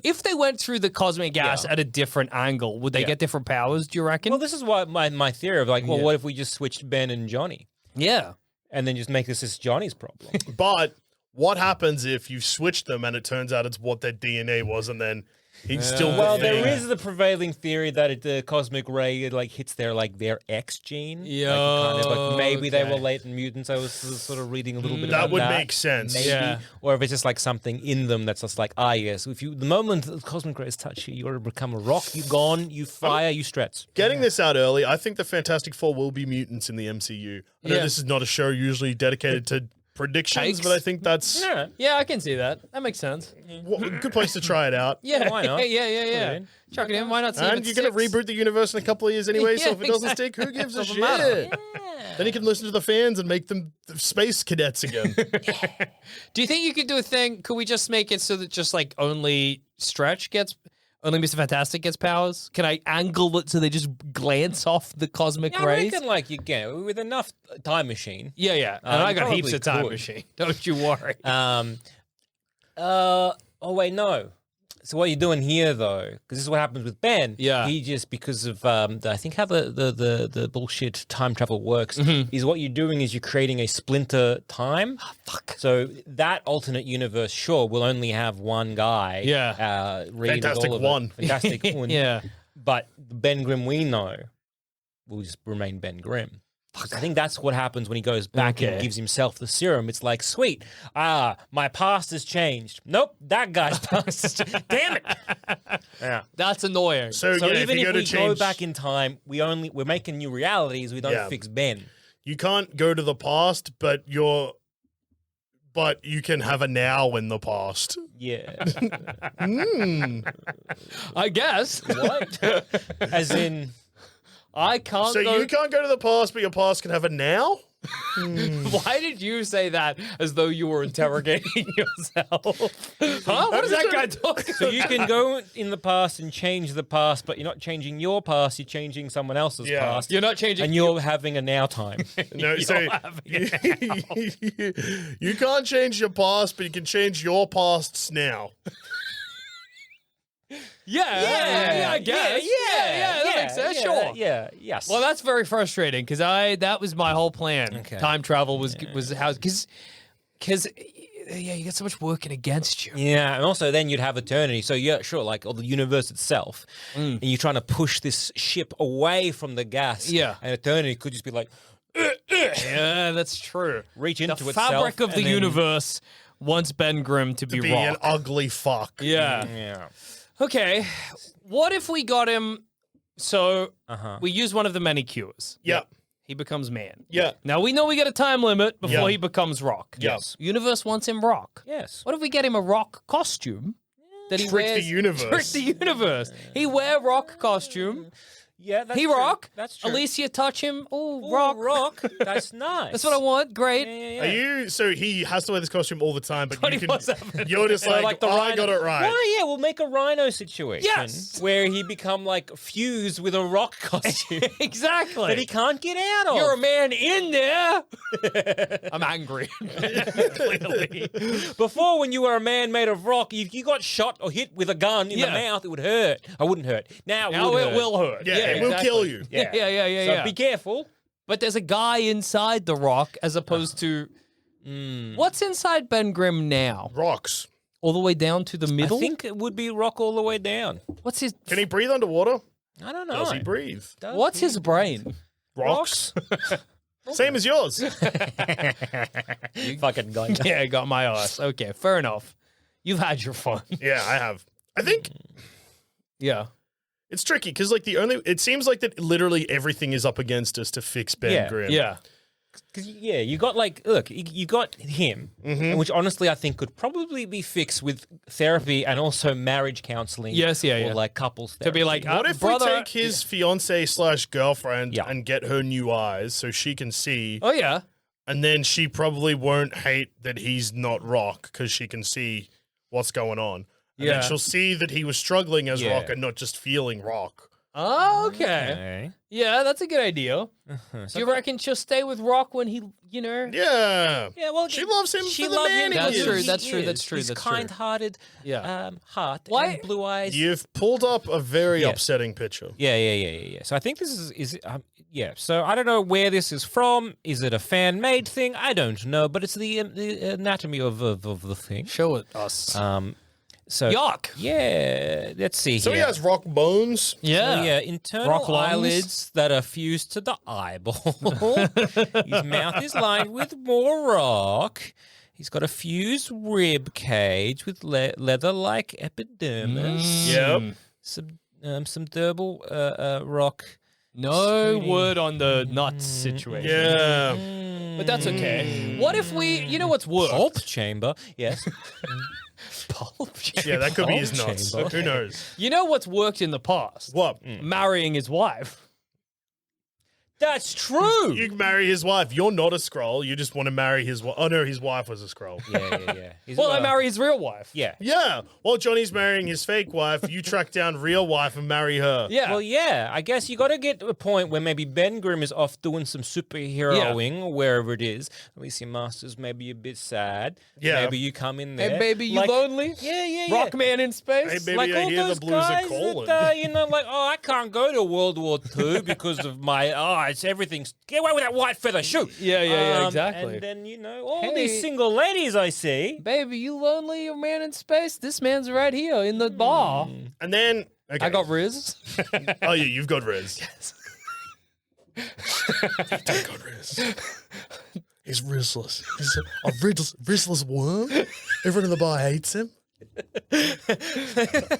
If they went through the cosmic gas Yeah. at a different angle, would they get different powers, do you reckon? Well, this is why my theory of like, well, what if we just switched Ben and Johnny, yeah. and then just make this Johnny's problem? But what happens if you switch them and it turns out it's what their DNA was, and then he's still Well, the thing? there is the prevailing theory that the cosmic ray like hits their X gene. Yeah, like maybe they were okay. latent mutants. I was sort of reading a little bit That about would that. make sense. Maybe. Yeah. Or if it's just like something in them that's just like, yes, if you the moment the cosmic rays touch you, you're become a rock. You gone. You fire. You stretch. Getting this out early, I think the Fantastic Four will be mutants in the MCU. I know Yeah. this is not a show usually dedicated to predictions, Takes. but I think that's Yeah. Yeah, I can see that. That makes sense. a good place to try it out. Yeah, why not? yeah. Put it in. Chuck it in. Why not see if And it you're going to sticks? reboot the universe in a couple of years anyway, so Yeah, if it doesn't exactly. stick, who gives a Doesn't shit? matter. Then you can listen to the fans and make them space cadets again. Do you think you could do a thing? Could we just make it so that just like only only Mr. Fantastic gets powers? Can I angle it so they just glance off the cosmic I rays? reckon like you can with enough time machine. Yeah. And I you got heaps probably of time could. machine. Don't you worry. Oh wait, no. So what you're doing here, though, because this is what happens with Ben. Yeah. He just because of I think how the bullshit time travel works is what you're doing is you're creating a splinter time. Fuck. So that alternate universe, sure, will only have one guy. Yeah. Read Fantastic all of One. It. Fantastic One. Yeah. But the Ben Grimm we know will just remain Ben Grimm. I think that's what happens when he goes back and Okay. gives himself the serum. It's like, sweet, my past has changed. Nope, that guy's past has changed. Damn it. Yeah. That's annoying. So, So yeah, even if you if go we to go change, back in time, we're making new realities. We don't Yeah. fix Ben. you can't go to the past, but you can have a now in the past. Yeah. I guess. What? As in, I can't So go. you can't go to the past, but your past can have a now? Why did you say that as though you were interrogating yourself? Huh? What is that guy talking so you can go in the past and change the past, but you're not changing your past. You're changing someone else's Yeah. past. You're not changing. and you're having a now time. No, so you can't change your past, but you can change your pasts now. Yeah, I guess. Yeah, that makes sense. Sure. Yes. Well, that's very frustrating because that was my whole plan. Okay. Time travel was how because you get so much working against you. Yeah, and also then you'd have eternity. So yeah, sure, like or the universe itself, and you're trying to push this ship away from the gas. Yeah. and eternity could just be like Yeah, that's true. reach into The itself. fabric of the and then- universe wants Ben Grimm to be Be an rock. ugly fuck. Yeah. Yeah. Okay. What if we got him? So Uh-huh. we use one of the many cures. Yeah. He becomes man. Yeah. Now we know we get a time limit before Yeah. he becomes rock. Yes. Universe wants him rock. Yes. What if we get him a rock costume that he Trick the wears? universe. Trick the universe. He wear rock costume. Yeah, that's He true. rock. That's true. Alicia touch him. Oh, Ooh, rock. rock. That's nice. That's what I want. Great. Yeah. Are you so he has to wear this costume all the time, but you can 24/7. you're just like, the I rhino. got it right. Why? Yeah, we'll make a rhino situation. Yes. Where he become like fused with a rock costume Exactly. that he can't get out of. You're a man in there. I'm angry. Clearly. Before, when you were a man made of rock, if you got shot or hit with a gun in the mouth, it would hurt. I wouldn't hurt. Now Now would it hurt. will hurt. Yeah, it will kill you. Yeah. So be careful. But there's a guy inside the rock as opposed to. What's inside Ben Grimm now? Rocks. All the way down to the middle? I think it would be rock all the way down. What's his. Can he breathe underwater? I don't know. Does he breathe? What's his brain? Rocks. Same as yours. You fucking guy. Yeah, got my ass. Okay, fair enough. You've had your fun. Yeah, I have. I think Yeah. it's tricky because like it seems like that literally everything is up against us to fix Ben Grimm. Yeah. Cause you got like, look, you got him, which honestly I think could probably be fixed with therapy and also marriage counseling. Yes, yeah, or yeah. like couples therapy. To be like, What if brother. we take his fiance/girlfriend Yeah. and get her new eyes so she can see, Oh, yeah. and then she probably won't hate that he's not Rock because she can see what's going on. And Yeah. then she'll see that he was struggling as Yeah. Rock and not just feeling Rock. Oh, okay. Okay. Yeah, that's a good idea. Do you reckon she'll stay with Rock when he, Yeah. Yeah, well, She loves him she for the loved man him he That's is. true, He that's true, is. that's true, He's that's true. kind-hearted, Yeah. heart, Why- and blue eyes. You've pulled up a very Yeah. upsetting picture. Yeah. So I think this is So I don't know where this is from. Is it a fan-made thing? I don't know, but it's the anatomy of the thing. Show it us. So Yuck. Yeah, let's see So here. he has rock bones. Yeah. Yeah, internal Rock lungs. eyelids that are fused to the eyeball. His mouth is lined with more rock. He's got a fused rib cage with leather-like epidermis. Yep. Some durable rock. No Sweetie. word on the nuts situation. Yeah. But that's okay. What if we, you know what's worked? Pulp chamber. Yes. Pulp. Yeah, that could be his Pulp nuts. chamber. Who knows? You know what's worked in the past? What? Marrying his wife. That's true. You can marry his wife. You're not a scroll. You just want to marry his wife. Oh, no, his wife was a scroll. Yeah. He's Well, I marry his real wife. Yeah. Yeah. While Johnny's marrying his fake wife, you track down real wife and marry her. Yeah. Well, yeah. I guess you got to get to a point where maybe Ben Grimm is off doing some superheroing, wherever it is. Alicia Masters maybe a bit sad. Yeah. Maybe you come in there. Hey, baby, you lonely? Yeah. Rockman in space? Hey, baby, Like I all hear those the blues are guys calling. that, like, oh, I can't go to World War II because of my eyes. Everything's get away with that white feather. Shoot. Yeah, exactly. And then all Hey. these single ladies I see. Baby, you lonely, you man in space? This man's right here in the bar. And then... Okay. I got Riz. Oh, yeah, you've got Riz. Yes. Don't got Riz. He's Rizless. He's a Rizless worm. Everyone in the bar hates him.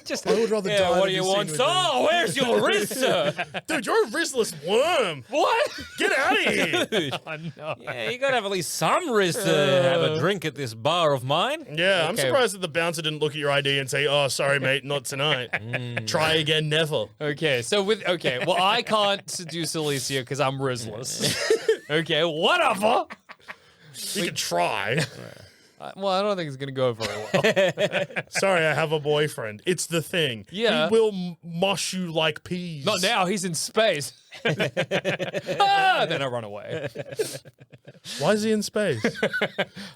Just, I would rather die what than do you be seen want? with Oh, where's your wrist, sir? Dude, you're a Rizless worm. What? Get out of here. Dude. I know. Yeah, you gotta have at least some wrist to have a drink at this bar of mine. Yeah, I'm Okay. surprised that the bouncer didn't look at your ID and say, "Oh, sorry, mate, not tonight. Try again, never." Okay, well, I can't seduce Alicia because I'm Rizless. Okay, whatever. You can try. Well, I don't think it's gonna go very well. Sorry, I have a boyfriend. It's the thing. Yeah. He will mush you like peas. Not now. He's in space. Then I run away. Why is he in space?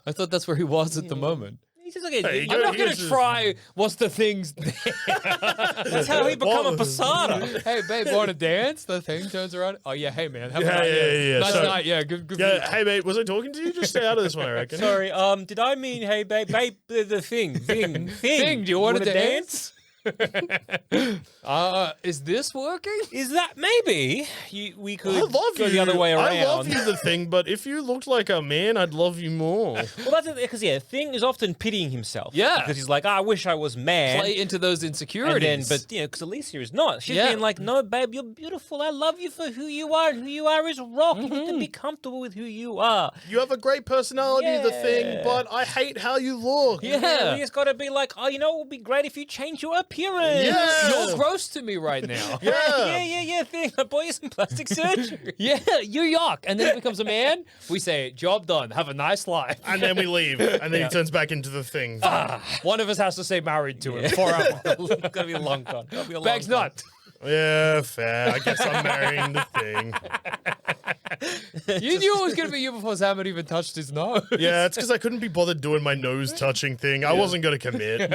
I thought that's where he was at the moment. He's just like Hey, I'm not gonna Here's- try. What's the things? that's how he become a What was- persona. Hey, babe, want to dance? The thing turns around. Oh yeah, hey man, have a Yeah, night. yeah. Nice So- night. Yeah, good. Yeah, hey, mate, was I talking to you? Just stay out of this one, I reckon. Sorry, did I mean, hey, babe, the thing. Thing, do you want to Wanna dance? Is this working? Is that maybe we could I love go you. the other way around? I love you, the thing, but if you looked like a man, I'd love you more. Well, that's because Thing is often pitying himself. Yeah. because he's like, I wish I was man. Play into those And insecurities. then, but because Alicia is not. She's Yeah. being like, no, babe, you're beautiful. I love you for who you are, and who you are is rock. You need to be comfortable with who you are. You have a great personality, the thing, Yeah. but I hate how you look. Yeah. We just got to be like, oh, you know, it would be great if you change your appearance. appearance. Yeah. You're gross to me right now. Yeah. Thing. I bought you some plastic surgery. Yeah, you're yuck. And then he becomes a man. We say, job done. Have a nice life. And then we leave. And then he turns back into the thing. One of us has to stay married to him forever. It's gonna be a long con. Bag's nut. Yeah, fair. I guess I'm marrying the thing. You knew it was going to be you before Zammit even touched his nose. Yeah, it's because I couldn't be bothered doing my nose touching thing. I wasn't going to commit.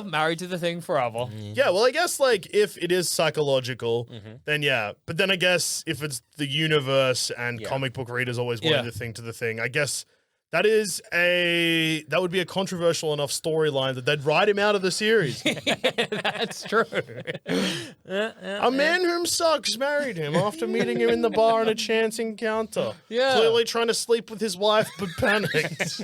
Married to the thing forever. Yeah, well, I guess, like, if it is psychological, then yeah. But then I guess if it's the universe and comic book readers always wanted the thing to the thing, I guess that would be a controversial enough storyline that they'd write him out of the series. That's true. A man whom sucks married him after meeting him in the bar in a chance encounter. Yeah. Clearly trying to sleep with his wife, but panicked.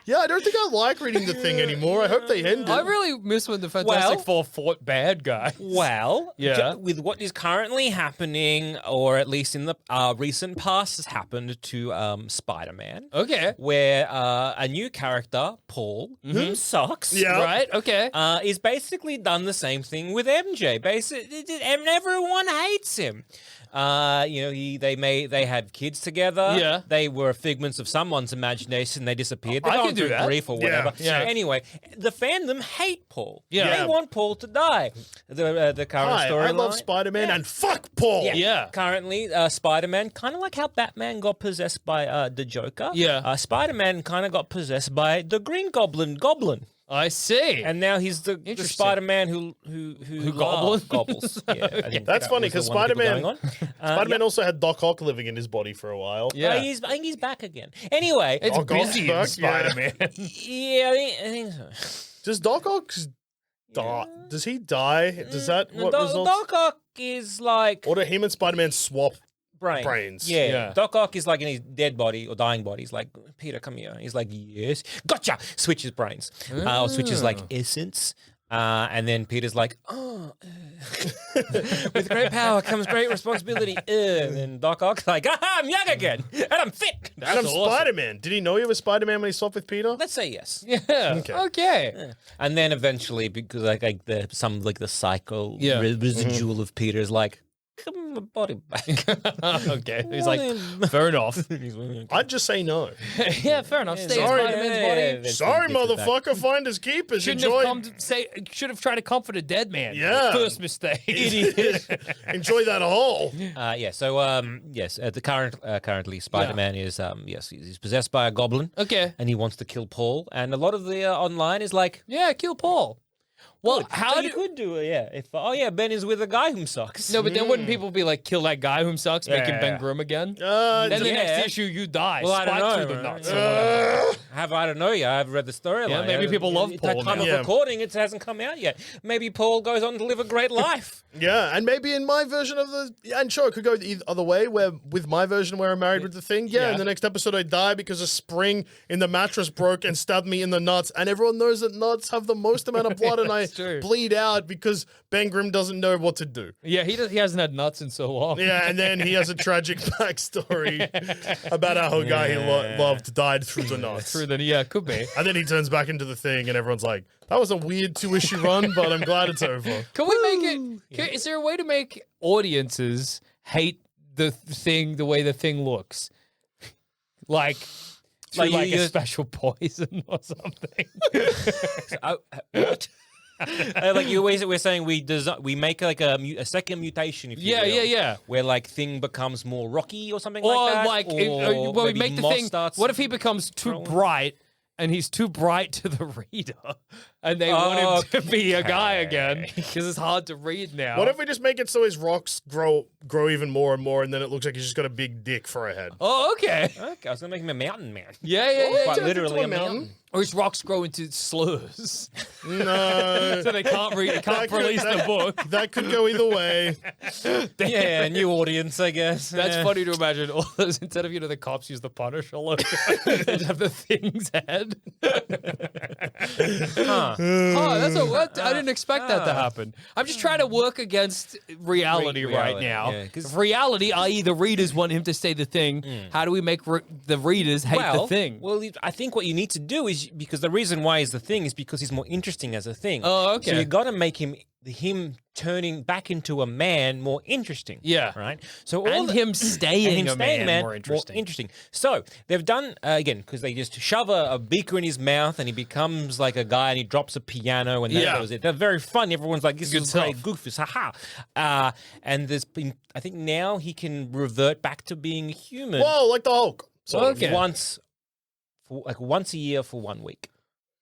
Yeah, I don't think I like reading the thing anymore. I hope they end it. I really miss when the Fantastic Four fought bad guys. Well, Yeah. with what is currently happening, or at least in the recent past, has happened to Spider-Man. Okay. Where a new character, Paul, who sucks, Yeah. Right? Okay. is basically done the same thing with MJ. And everyone hates him. They had kids together. Yeah. They were figments of someone's imagination. They disappeared. They're I going can do through that. grief or whatever. Yeah. Anyway, the fandom hate Paul. Yeah. They want Paul to die. The current Hi, storyline. I love Spider-Man and fuck Paul. Yeah. Currently, Spider-Man, kind of like how Batman got possessed by the Joker. Yeah. Spider-Man kind of got possessed by the Green Goblin. I see. And now he's the Interesting. Spider-Man who gobbles. Yeah, I think That's that funny was the because one people Spider-Man, going on. Spider-Man also had Doc Ock living in his body for a while. Yeah. I think he's back again. Anyway, It's Doc Ock's busy back, in Spider-Man. yeah, I think so. Does Doc Ock die? Does he die? Does that what results? Doc Ock is like Or do him and Spider-Man swap? brains. Yeah. Yeah. Doc Ock is like in his dead body or dying body. He's like, Peter, come here. He's like, yes, gotcha. Switches brains, or switches like essence. And then Peter's like, with great power comes great responsibility. And then Doc Ock's like, I'm young again, and I'm fit. And I'm Spider-Man. Did he know he was Spider-Man when he swapped with Peter? Let's say yes. Yeah. Okay. And then eventually, because the psycho Yeah. residual of Peter is like, come on, my body back. Okay. He's like, fair enough. I'd just say no. Yeah, fair enough. Stay in Sorry. Spider-Man's body. Sorry, motherfucker. Finders keepers. Shouldn't Enjoy. have tried to comfort a dead man. Yeah. First mistake. Enjoy that hole. Currently Spider-Man is he's possessed by a goblin. Okay. And he wants to kill Paul. And a lot of the online is like, Yeah, kill Paul. Well, how you could do it, yeah. If Ben is with a guy who sucks. No, but then wouldn't people be like, kill that guy who sucks, make him Ben Yeah. Grimm again? Uh, Then the yeah. next issue, you die. Well, I don't spiked know, through the right? nuts. or whatever. I don't know yet. I've read the storyline. Yeah, maybe people love At Paul the time now. of Yeah. recording, it hasn't come out yet. Maybe Paul goes on to live a great life. Yeah, and maybe in my version of and sure, it could go the other way, where with my version where I'm married with the thing, Yeah. in the next episode I die because a spring in the mattress broke and stabbed me in the nuts, and everyone knows that nuts have the most amount of blood and I true. bleed out because Ben Grimm doesn't know what to do. Yeah, he hasn't had nuts in so long. Yeah, and then he has a tragic backstory about how a guy he loved died through the nuts. Could be. And then he turns back into the thing, and everyone's like, that was a weird 2-issue run, but I'm glad it's over. Can we make it? Is there a way to make audiences hate the thing the way the thing looks? Like through Like a you- special poison or something? What? Like you always we're saying we make like a second mutation, if you will, Yeah. where like thing becomes more rocky or something Or like that. well, we maybe make the moss thing. starts What if he becomes too growing? bright? And he's too bright to the reader, and they want him to be a guy again because it's hard to read now. What if we just make it so his rocks grow even more and more, and then it looks like he's just got a big dick for a head? Oh, okay. Okay, I was gonna make him a mountain man. Yeah. Quite turns literally into a a mountain. mountain. Or his rocks grow into slurs, No. so they can't read. They can't That could- release the book. That could go either way. Yeah, new audience, I guess. That's Yeah. funny to imagine. All those instead of the cops use the Punisher logo, they just have the thing's head. Oh, that's what I didn't expect that to happen. I'm just trying to work against reality right now. yeah, 'cause- Reality, i.e., the readers want him to say the thing. How do we make the readers hate the thing? Well, I think what you need to do is because the reason why he's the thing is because he's more interesting as a thing. Oh, okay. So you got to make him turning back into a man more interesting. Yeah. Right. So And him staying a man more interesting. So they've done again because they just shove a beaker in his mouth and he becomes like a guy and he drops a piano and that was it. They're very fun. Everyone's like, "This is great, Goofus, haha!" And there's been, I think now he can revert back to being human. Whoa, like the Hulk. So Okay. Once a year for 1 week.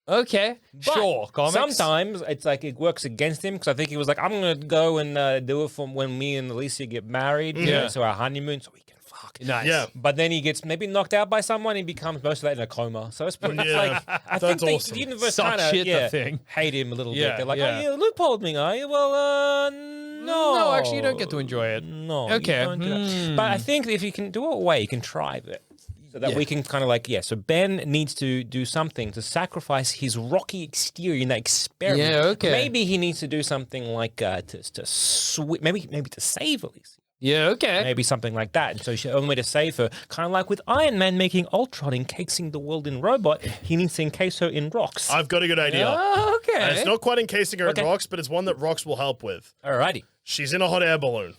Okay, But sure. Comics. sometimes it's like it works against him because I think he was like, I'm going to go and do it from when me and Alicia get married. you know, so our honeymoon, so we can fuck. Nice. Yeah. But then he gets maybe knocked out by someone. He becomes most of that in a coma. So it's pretty like I think awesome. the universe Suck kind of shit, the thing. hate him a little Yeah, bit. They're like, yeah. oh, you loopholed me, are you? Well, no. No, actually, you don't get to enjoy it. No. Okay. You don't do that. But I think if you can do it away, you can try it. So that we can kind of like, so Ben needs to do something to sacrifice his rocky exterior in that experiment. Yeah, okay. Maybe he needs to do something like maybe to save Alicia. Yeah, okay. Maybe something like that. And so the only way to save her, kind of like with Iron Man making Ultron encasing the world in robot, he needs to encase her in rocks. I've got a good idea. Oh, okay. And it's not quite encasing her Okay. in rocks, but it's one that rocks will help with. Alrighty. She's in a hot air balloon.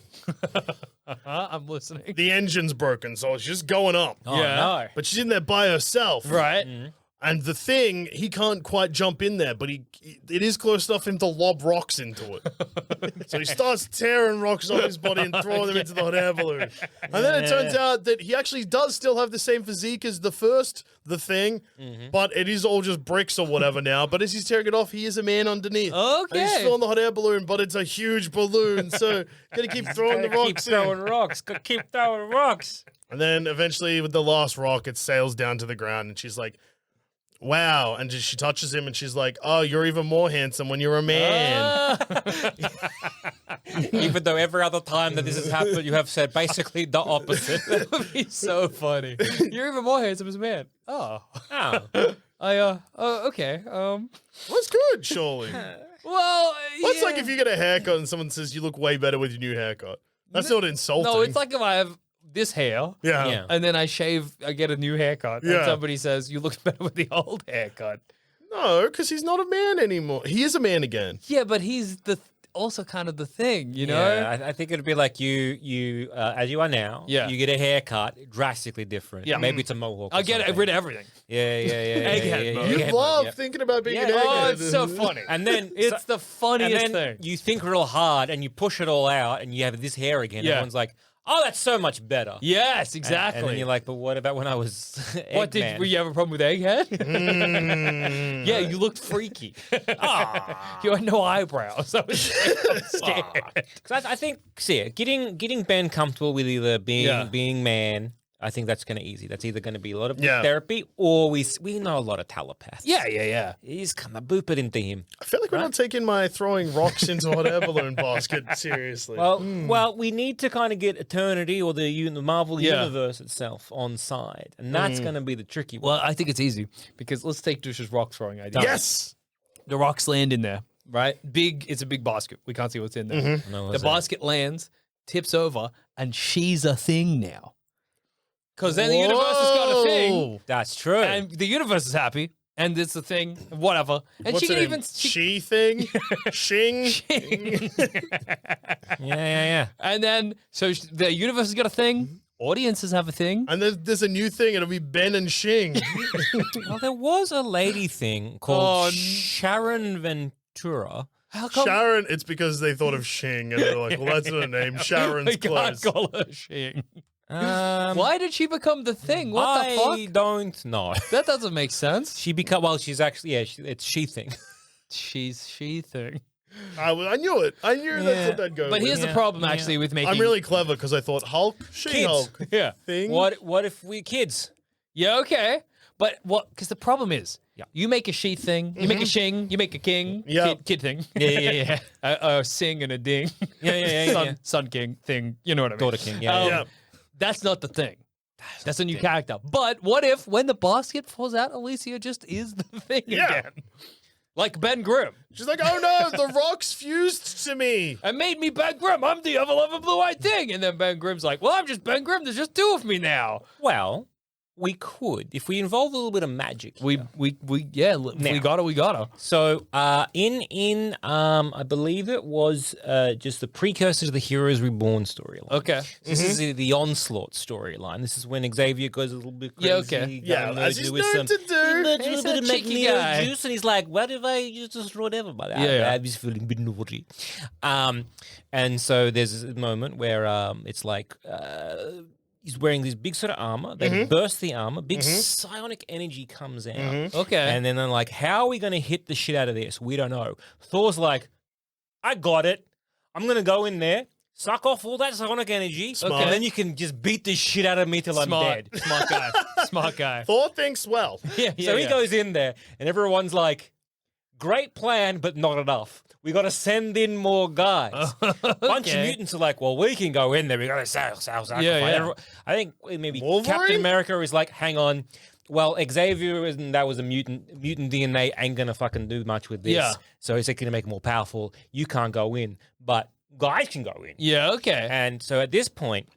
I'm listening. The engine's broken, so it's just going up. Oh, no. But she's in there by herself. Right. And the thing, he can't quite jump in there, but it is close enough for him to lob rocks into it. So he starts tearing rocks off his body and throwing them into the hot air balloon. And then it turns out that he actually does still have the same physique as the thing, but it is all just bricks or whatever now. But as he's tearing it off, he is a man underneath. And he's Okay. still in the hot air balloon, but it's a huge balloon, so gotta keep throwing the Keep rocks throwing in. rocks. Keep throwing rocks. And then eventually, with the last rock, it sails down to the ground, and she's like, wow. And she touches him and she's like, oh, you're even more handsome when you're a man. Even though every other time that this has happened, you have said basically the opposite. That would be so funny. You're even more handsome as a man. Oh. Oh. Okay. That's good, surely. Well, That's like if you get a haircut and someone says you look way better with your new haircut. That's not insulting. No, it's like if I have this hair. Yeah. Yeah. And then I get a new haircut. And Yeah. somebody says, you look better with the old haircut. No, because he's not a man anymore. He is a man again. Yeah, but he's also kind of the thing, you know? Yeah, I think it'd be like you as you are now. Yeah. You get a haircut, drastically different. Yeah. Maybe it's a mohawk. or I get something. rid of everything. Yeah. Egghead mode. You egghead love mode, thinking about being Yeah. an egghead. Oh, it's so funny. And then It's the funniest and then thing. you think real hard and you push it all out and you have this hair again. Yeah. Everyone's like, oh, that's so much better. Yes, exactly. And then you're like, but what about when I was what Eggman? were you have a problem with Egghead? Yeah, you looked freaky. You had no eyebrows. I was scared. Because I think, getting Ben comfortable with either being man, I think that's kind of easy. That's either going to be a lot of therapy or we know a lot of telepaths. Yeah. He's kind of boop it into him. I feel like we're not taking my throwing rocks into a hot air balloon basket seriously. Well, we need to kind of get Eternity or the Marvel Universe itself on side. And that's going to be the tricky one. Well, I think it's easy because let's take Duscher's rock throwing idea. yes. The rocks land in there, right? It's a big basket. We can't see what's in there. No, The basket lands, tips over, and she's a thing now. Because then the universe has got a thing, That's true. and the universe is happy, and it's a thing, whatever. And What's she can her even name? She thing? Shing? yeah. And then the universe has got a thing. Audiences have a thing. And there's a new thing. It'll be Ben and Shing. Well, there was a lady thing called Sharon Ventura. How come Sharon, it's because they thought of Shing and they're like, well, that's not a name. Sharon's we can't close. call her Shing? Why Why did she become the thing? What the I fuck? don't know. That doesn't make sense. She's actually, it's she thing. She's she thing. I knew it. I knew that's what that'd go But with. here's the problem, actually, with making. I'm really clever because I thought Hulk, She-Hulk yeah. thing. What if we kids? Yeah, okay. But what? Because the problem is, Yeah. you make a she thing, you make a shing, you make a king, Yeah. kid thing. Yeah. a sing and a ding. Yeah. Son king thing. You know what I mean? Daughter king, yeah. Yeah. That's not the thing. That's a new character. But what if, when the basket falls out, Alicia just is the thing again? Like Ben Grimm. She's like, oh no, the rocks fused to me. And made me Ben Grimm. I'm the ever-loving blue-eyed thing. And then Ben Grimm's like, well, I'm just Ben Grimm. There's just two of me now. Well, we could if we involve a little bit of magic. We gotta. So, in I believe it was just the precursor to the Heroes Reborn storyline. Okay. This is the Onslaught storyline. This is when Xavier goes a little bit crazy. Yeah, okay. Yeah, as he's known to He do. merged He's with a bit a of cheeky Magneto guy. juice, and he's like, "What if I just destroyed everybody?" Yeah. I'm just feeling a bit naughty. And so there's a moment where it's like. He's wearing this big sort of armor. They burst the armor. Big psionic energy comes out. Okay. And then they're like, how are we going to hit the shit out of this? We don't know. Thor's like, I got it. I'm going to go in there, suck off all that psionic energy, Smart. and then you can just beat the shit out of me till I'm dead. Smart guy. Smart guy. Thor thinks well. Yeah, So he goes in there, and everyone's like, great plan, but not enough. We got to send in more guys. Bunch of mutants are like, well, we can go in there. We got to sacrifice. Yeah. I think maybe Wolverine? Captain America is like, hang on. Well, Xavier and that was a mutant DNA ain't gonna fucking do much with this. Yeah. So he's gonna make it more powerful. You can't go in, but guys can go in. Yeah, okay. And so at this point,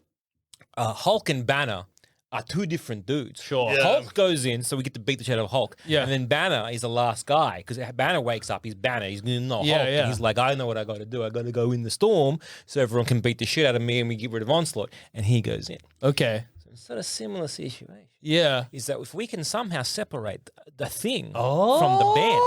Hulk and Banner are two different dudes. Sure. Yeah. Hulk goes in, so we get to beat the shit out of Hulk. Yeah. And then Banner is the last guy, because Banner wakes up, he's Banner, he's not Yeah, Hulk. yeah. And he's like, I know what I got to do. I got to go in the storm so everyone can beat the shit out of me and we get rid of Onslaught. And he goes in. Okay. So it's sort of similar situation. Yeah. Is that if we can somehow separate the thing from the Ben,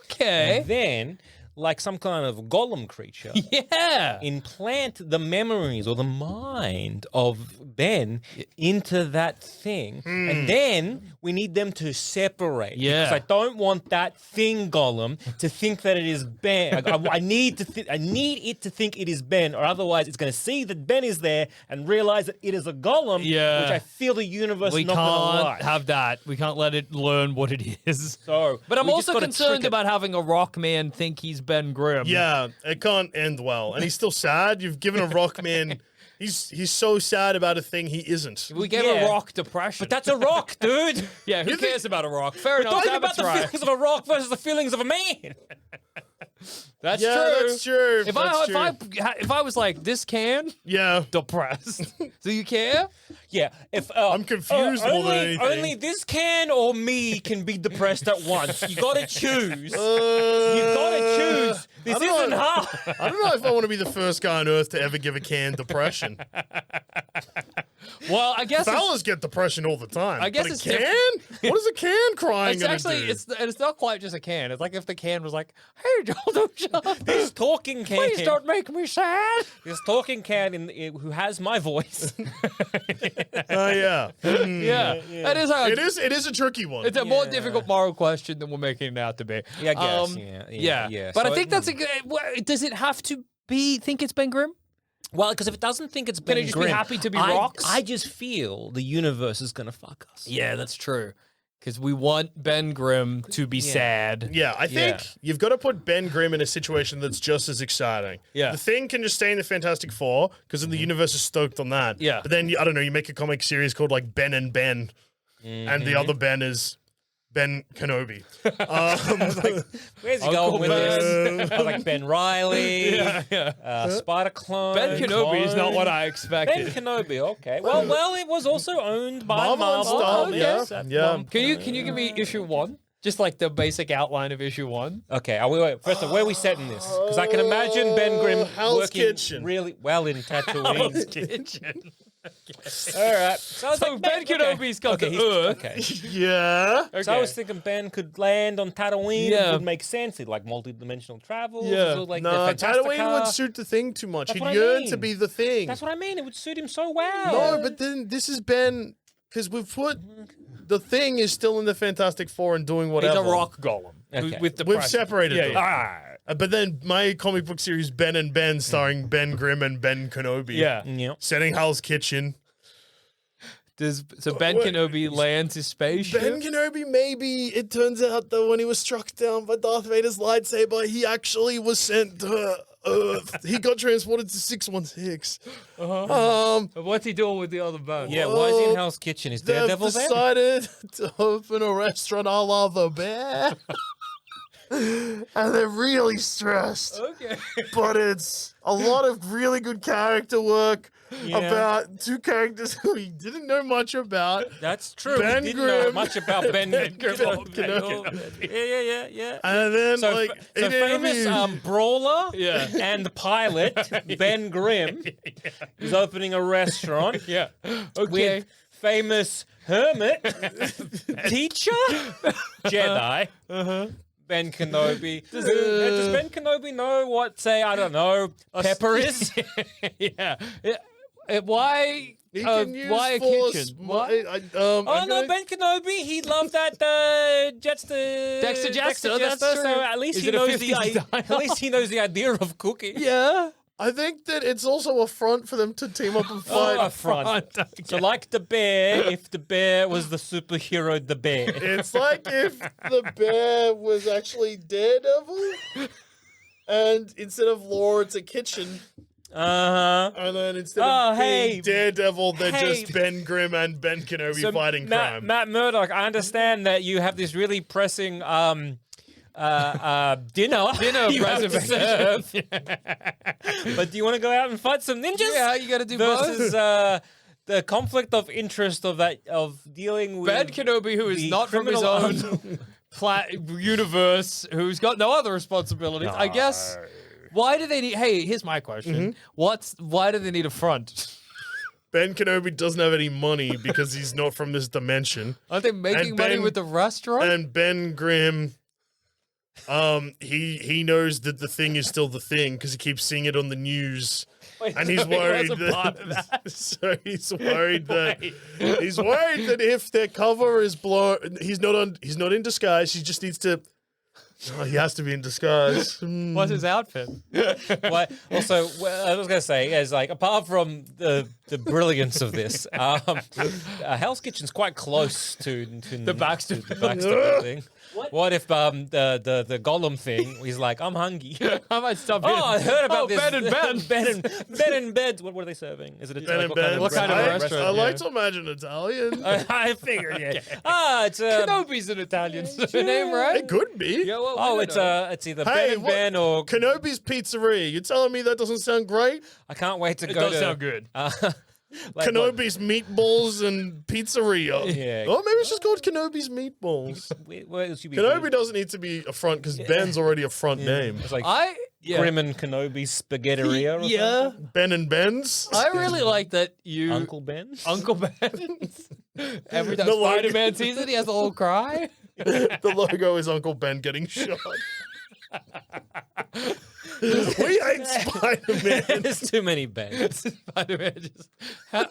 Okay. and then, like some kind of golem creature, Yeah. implant the memories or the mind of Ben into that thing, and then we need them to separate. Yeah. Because I don't want that thing golem to think that it is Ben. I need it to think it is Ben, or otherwise it's going to see that Ben is there and realize that it is a golem. Yeah. Which I feel the universe We is not going to can't like. have that. We can't let it learn what it is. So, But I'm we just also gotta concerned trick it. about having a rock man think he's Ben Grimm. Yeah, it can't end well. And he's still sad. You've given a rock man. He's so sad about a thing he isn't. We gave Yeah. a rock depression. But that's a rock, dude. yeah, who cares about a rock? Fair enough. Talking about Zammit's the right. feelings of a rock versus the feelings of a man. That's Yeah, true. that's true. If That's I true. if I was like this can Yeah. depressed, do you care? Yeah, if I'm confused more than anything. only this can or me can be depressed at once. You gotta choose. You You gotta choose. This I don't isn't know. hard. I don't know if I want to be the first guy on Earth to ever give a can depression. Well, I guess it's, Fellas get depression all the time. I guess but it's a can? What is a can crying it's gonna actually do? it's not quite just a can. It's like if the can was like, "Hey, Joel, This talking can. please don't make me sad." This talking can who has my voice. Oh yeah. Yeah, that is how It is a tricky one. It's a more difficult moral question than we're making it out to be. Yeah, I guess, yeah. But So I think that's a good. Does it have to be? Think it's Ben Grimm? Well, because if it doesn't think it's Can Ben it just be Grimm, happy to be I, rocks? I just feel the universe is gonna fuck us. Yeah, that's true. Because we want Ben Grimm to be sad. Yeah, I think Yeah. you've got to put Ben Grimm in a situation that's just as exciting. Yeah. The Thing can just stay in the Fantastic Four because the universe is stoked on that. Yeah. But then, I don't know, you make a comic series called like Ben and Ben, and the other Ben is Ben Kenobi. Where's he going with this? Like Ben Riley, Spider Clone. Ben Kenobi is not what I Ben expected. Kenobi, okay. Well, it was also owned by Marvel and Marvel. stuff, Yes, yeah. at Yeah. one Can you give me issue 1? Just like the basic outline of issue 1. Okay, wait. First of all, where are we setting this? Because I can imagine Ben Grimm Hell's working Kitchen. really well in Tatooine. Kitchen. All right. So, I was So like, Ben Kenobi's got the Earth. Okay. Yeah. So I was thinking Ben could land on Tatooine. Yeah. It would make sense. He'd like multi-dimensional travel. Yeah. So, like No, the Fantastica. Tatooine would suit the Thing too much. That's He'd what I yearn mean. to be the Thing. That's what I mean. It would suit him so well. No, but then this is Ben, because we've put the Thing is still in the Fantastic Four and doing He's whatever. a rock golem. Okay. With the We've separated them. Ah. But then my comic book series, Ben and Ben, starring Ben Grimm and Ben Kenobi. Yeah. Yeah. Setting Hell's Kitchen. So Ben Kenobi lands his spaceship. Ben Kenobi, maybe it turns out that when he was struck down by Darth Vader's lightsaber, he actually was sent to Earth. He got transported to 616. What's he doing with the other bones? Yeah, why is he in Hell's Kitchen? Is They've Daredevil there? decided to open a restaurant a la the Bear. and they're really stressed. Okay. But it's a lot of really good character work Yeah. about two characters who we didn't know much about. That's true. Ben we didn't know Grimm. much about Ben Grimm. Kenobi. Yeah. And then, So, like, so in famous interviews- brawler Yeah. and pilot Ben Grimm is opening a restaurant Yeah. Okay. with famous hermit teacher Jedi Ben Kenobi. Does Ben Kenobi know what, say, I don't know, pepper is? Yeah. Why? He can use why a force. kitchen? Why? Oh no, Ben Kenobi! He loved that Dexter Jester, that's true. So at least Is he it a knows 50s style? at least he knows the idea of cooking. Yeah. I think that it's also a front for them to team up and fight. Oh, a front. So like the bear, if the bear was the superhero, the bear. It's like if the bear was actually Daredevil, and instead of lore, it's a kitchen. And then instead of being Daredevil, they're just Ben Grimm and Ben Kenobi fighting crime. Matt Murdock, I understand that you have this really pressing dinner you have to serve. But do you want to go out and fight some ninjas? Yeah, you got to do versus both. the conflict of interest of dealing with Ben Kenobi, who is the not from his criminal own universe, who's got no other responsibilities. I guess. Why do they need? Hey, here's my question: why do they need a front? Ben Kenobi doesn't have any money because he's not from this dimension. Aren't they making money with the restaurant? And Ben Grimm, he knows that the thing is still the thing because he keeps seeing it on the news. And he's worried that, so he's worried that if their cover is blown, he's not in disguise. He just needs to. Oh, he has to be in disguise. What's his outfit? Also, I was going to say is like apart from the brilliance of this, Hell's Kitchen's quite close to The Baxter thing. What if the Gollum thing? He's like, I'm hungry. I might stop Oh, I heard about this. Ben and Ben. Ben and Ben. What are they serving? Is it a Ben and what Ben. What kind of restaurant? I like to imagine Italian. I figured, yeah. It's Kenobi's an Italian name, right? It could be. Yeah, well, oh, we it's don't know. it's either Hey, Ben and what- Ben or Kenobi's Pizzeria. You telling me that doesn't sound great? I can't wait to It go does to sound good. like Kenobi's Meatballs and Pizzeria. Yeah. Oh, maybe it's just called Kenobi's Meatballs. Where else you be? Kenobi doesn't need to be a front because Ben's already a front name. It's like Yeah. Grimm and Kenobi Spaghetteria or Yeah. Ben and Ben's. I really like that you. something? Uncle Ben? Uncle Ben. Every time The logo. Spider-Man sees it, he has a little cry. The logo is Uncle Ben getting shot. We hate Spider-Man. There's too many Bens. Spider-Man just. How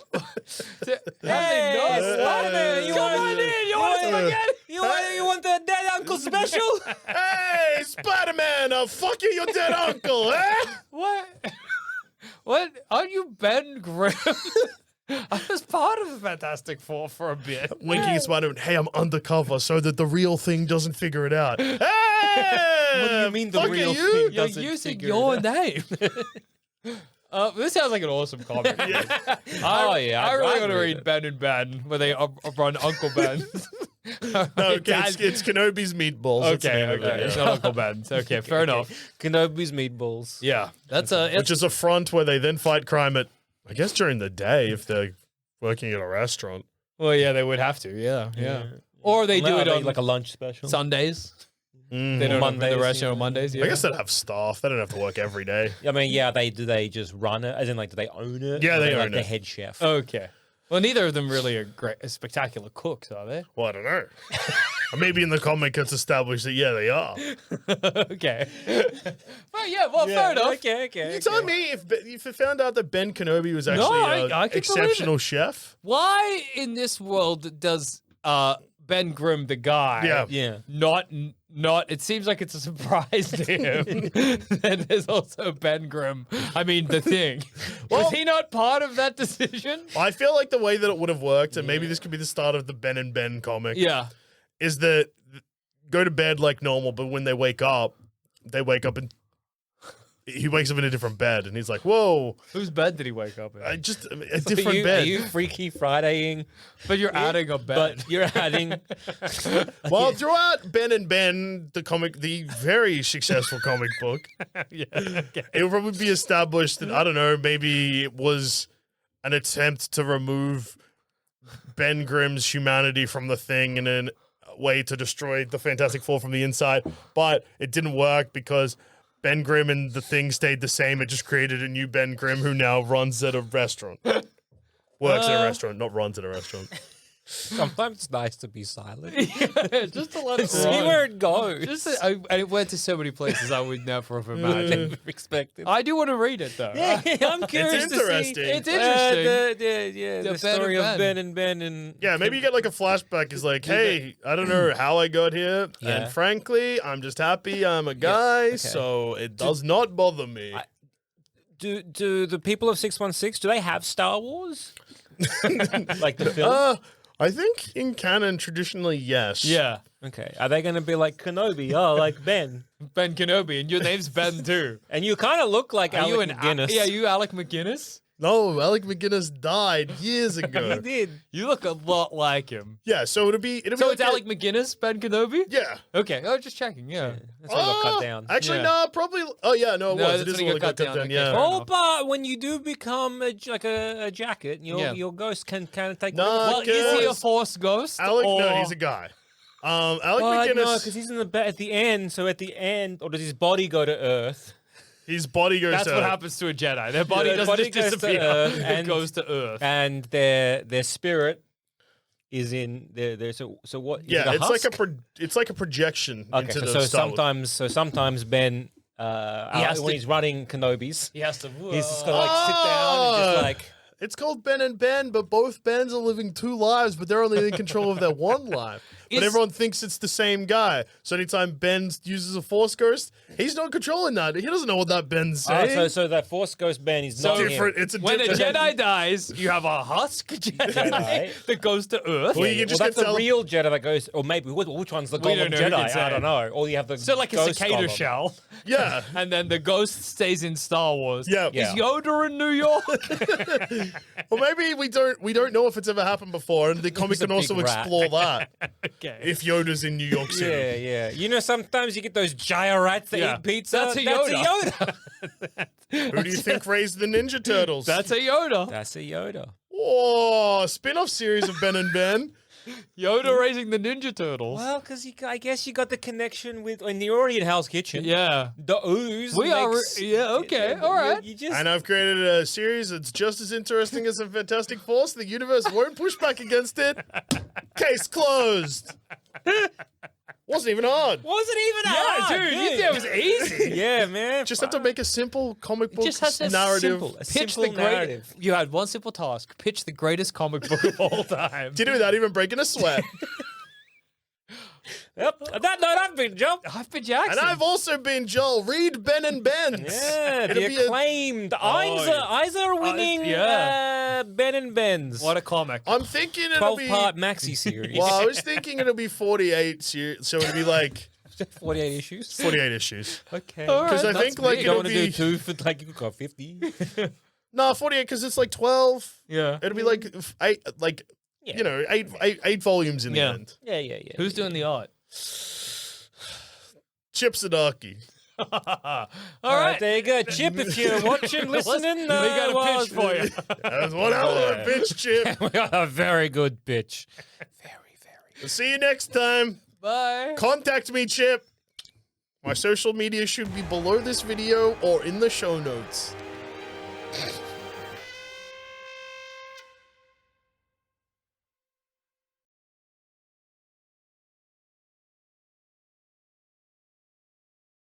Hey, Spider-Man, you come want- on in. You want a spaghetti? You want the dead uncle special? Hey, Spider-Man, I'll fuck you, your dead uncle, eh? What? What? Aren't you Ben Grimm? I was part of the Fantastic Four for a bit. Winking at Spider-Man, hey, I'm undercover so that the real thing doesn't figure it out. Hey! What do you mean the fuck real are you? thing You're doesn't using figure your it out? name. This sounds like an awesome comic. Oh, yeah. I really I'd want to read read Ben and Ben, where they run Uncle Ben. No, okay, it's Kenobi's Meatballs. That's the Okay, name of it, okay. yeah. It's not Uncle Ben's. Okay, fair enough. Kenobi's meatballs. Yeah, that's a. Which is a front where they then fight crime at, I guess, during the day if they're working at a restaurant. Well, yeah, they would have to. Yeah. Or they do it on like a lunch special. Sundays. Mhm. They don't open Mondays, the restaurant on Mondays. Yeah. I guess they'd have staff. They don't have to work every day. I mean, yeah, do they just run it? As in, like, do they own it? Yeah, Or they are own like the it. head chef. Okay. Well, neither of them really are spectacular cooks, are they? Well, I don't know. Maybe in the comic it's established that, yeah, they are. Okay. Well, yeah. Well, fair enough. Okay. You tell me if you found out that Ben Kenobi was actually I an can believe exceptional chef. Why in this world does Ben Grimm, the guy, Yeah. not? It seems like it's a surprise to him that there's also Ben Grimm. I mean, the thing. Was he not part of that decision? I feel like the way that it would have worked, and maybe this could be the start of the Ben and Ben comic, Yeah. is that go to bed like normal, but when they wake up he wakes up in a different bed, and he's like, "Whoa, Whose bed did he wake up in? a different Are bed." you Freaky Fridaying? But you're adding a bed. But you're adding. Well, throughout Ben and Ben, the very successful comic book, it will probably be established that, I don't know, maybe it was an attempt to remove Ben Grimm's humanity from the thing in a way to destroy the Fantastic Four from the inside, but it didn't work because Ben Grimm and the thing stayed the same. It just created a new Ben Grimm who now runs at a restaurant. Works at a restaurant, not runs at a restaurant. Sometimes it's nice to be silent. Just to let it See run. where it goes. And it went to so many places I would never have imagined. Never expected. I do want to read it though. Yeah, I'm curious It's to see. interesting. It's interesting. The Ben story and of Ben. Ben and Ben and Yeah, maybe you get like a flashback. Is like, hey, I don't know how I got here, Yeah. and frankly, I'm just happy I'm a guy, so it does not bother me. Do the people of 616, do they have Star Wars? Like the film? I think in canon, traditionally, yes. Yeah. Okay. Are they going to be like Kenobi? Oh, like Ben. Ben Kenobi, and your name's Ben too. And you kind of look like Are you Alec an Guinness. Yeah, you Alec McGuinness? No, Alec McGuinness died years He ago. did. You look a lot like him. Yeah, so it'll be So like it's Alec McGuinness, Ben Kenobi? Yeah. Okay. Oh, just checking. Yeah. That's why he got cut down. Actually, Yeah. no, probably. Oh yeah, no, it No, was. that's It is when he the one got that cut got down. cut down. Okay, Yeah. fair Oh, enough. but when you do become a jacket, your ghost can kind of take. No, Well, is he a Because Force ghost? Alec, or... no, he's a guy. Alec Well, McGuinness. no, because he's in the at the end. So at the end, or does his body go to Earth? his body goes. That's to what happens to a Jedi. Their body their doesn't body just goes to disappear. Earth It and- goes to Earth. And their spirit is in there. So what? is it Yeah, a it's like husk? it's like a projection Okay, into the so Star Wars. sometimes Ben, has when to- he's running Kenobis, He has to. he's just gotta like sit down and just like. It's called Ben and Ben, but both Bens are living two lives, but they're only in control of their one life. But Is- everyone thinks it's the same guy. So anytime Ben uses a Force Ghost, he's not controlling that. He doesn't know what that Ben's saying. So that Force Ghost Ben is So not different. him. It's a When a different. Jedi dies, you have a husk Jedi, Jedi. that goes to Earth. Well, you Well, just that's get the real Jedi that goes, or maybe which one's the We don't Golem know who Jedi? can say I it. don't know. Or you have the So like a ghost cicada Golem. shell, Yeah. and then the ghost stays in Star Wars. Yeah. Yeah. Is Yoda in New York? Well, maybe we don't know if it's ever happened before, and the comic was a can also big rat. explore that. Okay. If Yoda's in New York City. Yeah, yeah. You know, sometimes you get those gyro rats that Yeah. eat pizza. That's a Yoda. Yoda. Who do you think raised the Ninja Turtles? That's a Yoda. That's a Yoda. Oh, spin-off series of Ben and Ben. Yoda raising the Ninja Turtles. Well, because I guess you got the connection with, and you're already in Hell's Kitchen. Yeah. The ooze. We are- makes, yeah, okay, all right. You just, And I've created a series that's just as interesting as a Fantastic Force. The universe won't push back against it. Case closed. Wasn't even hard. wasn't even Yeah, hard. dude, you good. think it was easy. Yeah, man. Just have to make a simple comic book just has to narrative. simple. A Pitch simple the great. narrative. You had one simple task: pitch the greatest comic book of all time. Did it without even breaking a sweat. Yep. On that note, I've been Joe. I've been Jackson. And I've also been Joel. Read Ben and Ben's. Yeah, It'll the be a- acclaimed yeah. Iser winning yeah. Ben and Ben's. What a comic. I'm thinking it'll be. 12-part maxi series. Well, I was thinking it'll be 48 series, so it'll be like 48 issues. 48 issues. Okay. All right, Because I that's think like big. You don't it'll want to do be 2 for like you got 50. no 48 because it's like 12. Yeah. It'll be like eight, like Yeah. you know, eight volumes in Yeah. the end. Yeah. Who's doing the art? Chip Zdarsky. All All right, right. there you go. Chip, if you're watching, listening, we got a pitch for you. That's one hell of a bitch, Chip. We got a very good pitch. Very. We'll see you next time. Bye. Contact me, Chip. My social media should be below this video or in the show notes.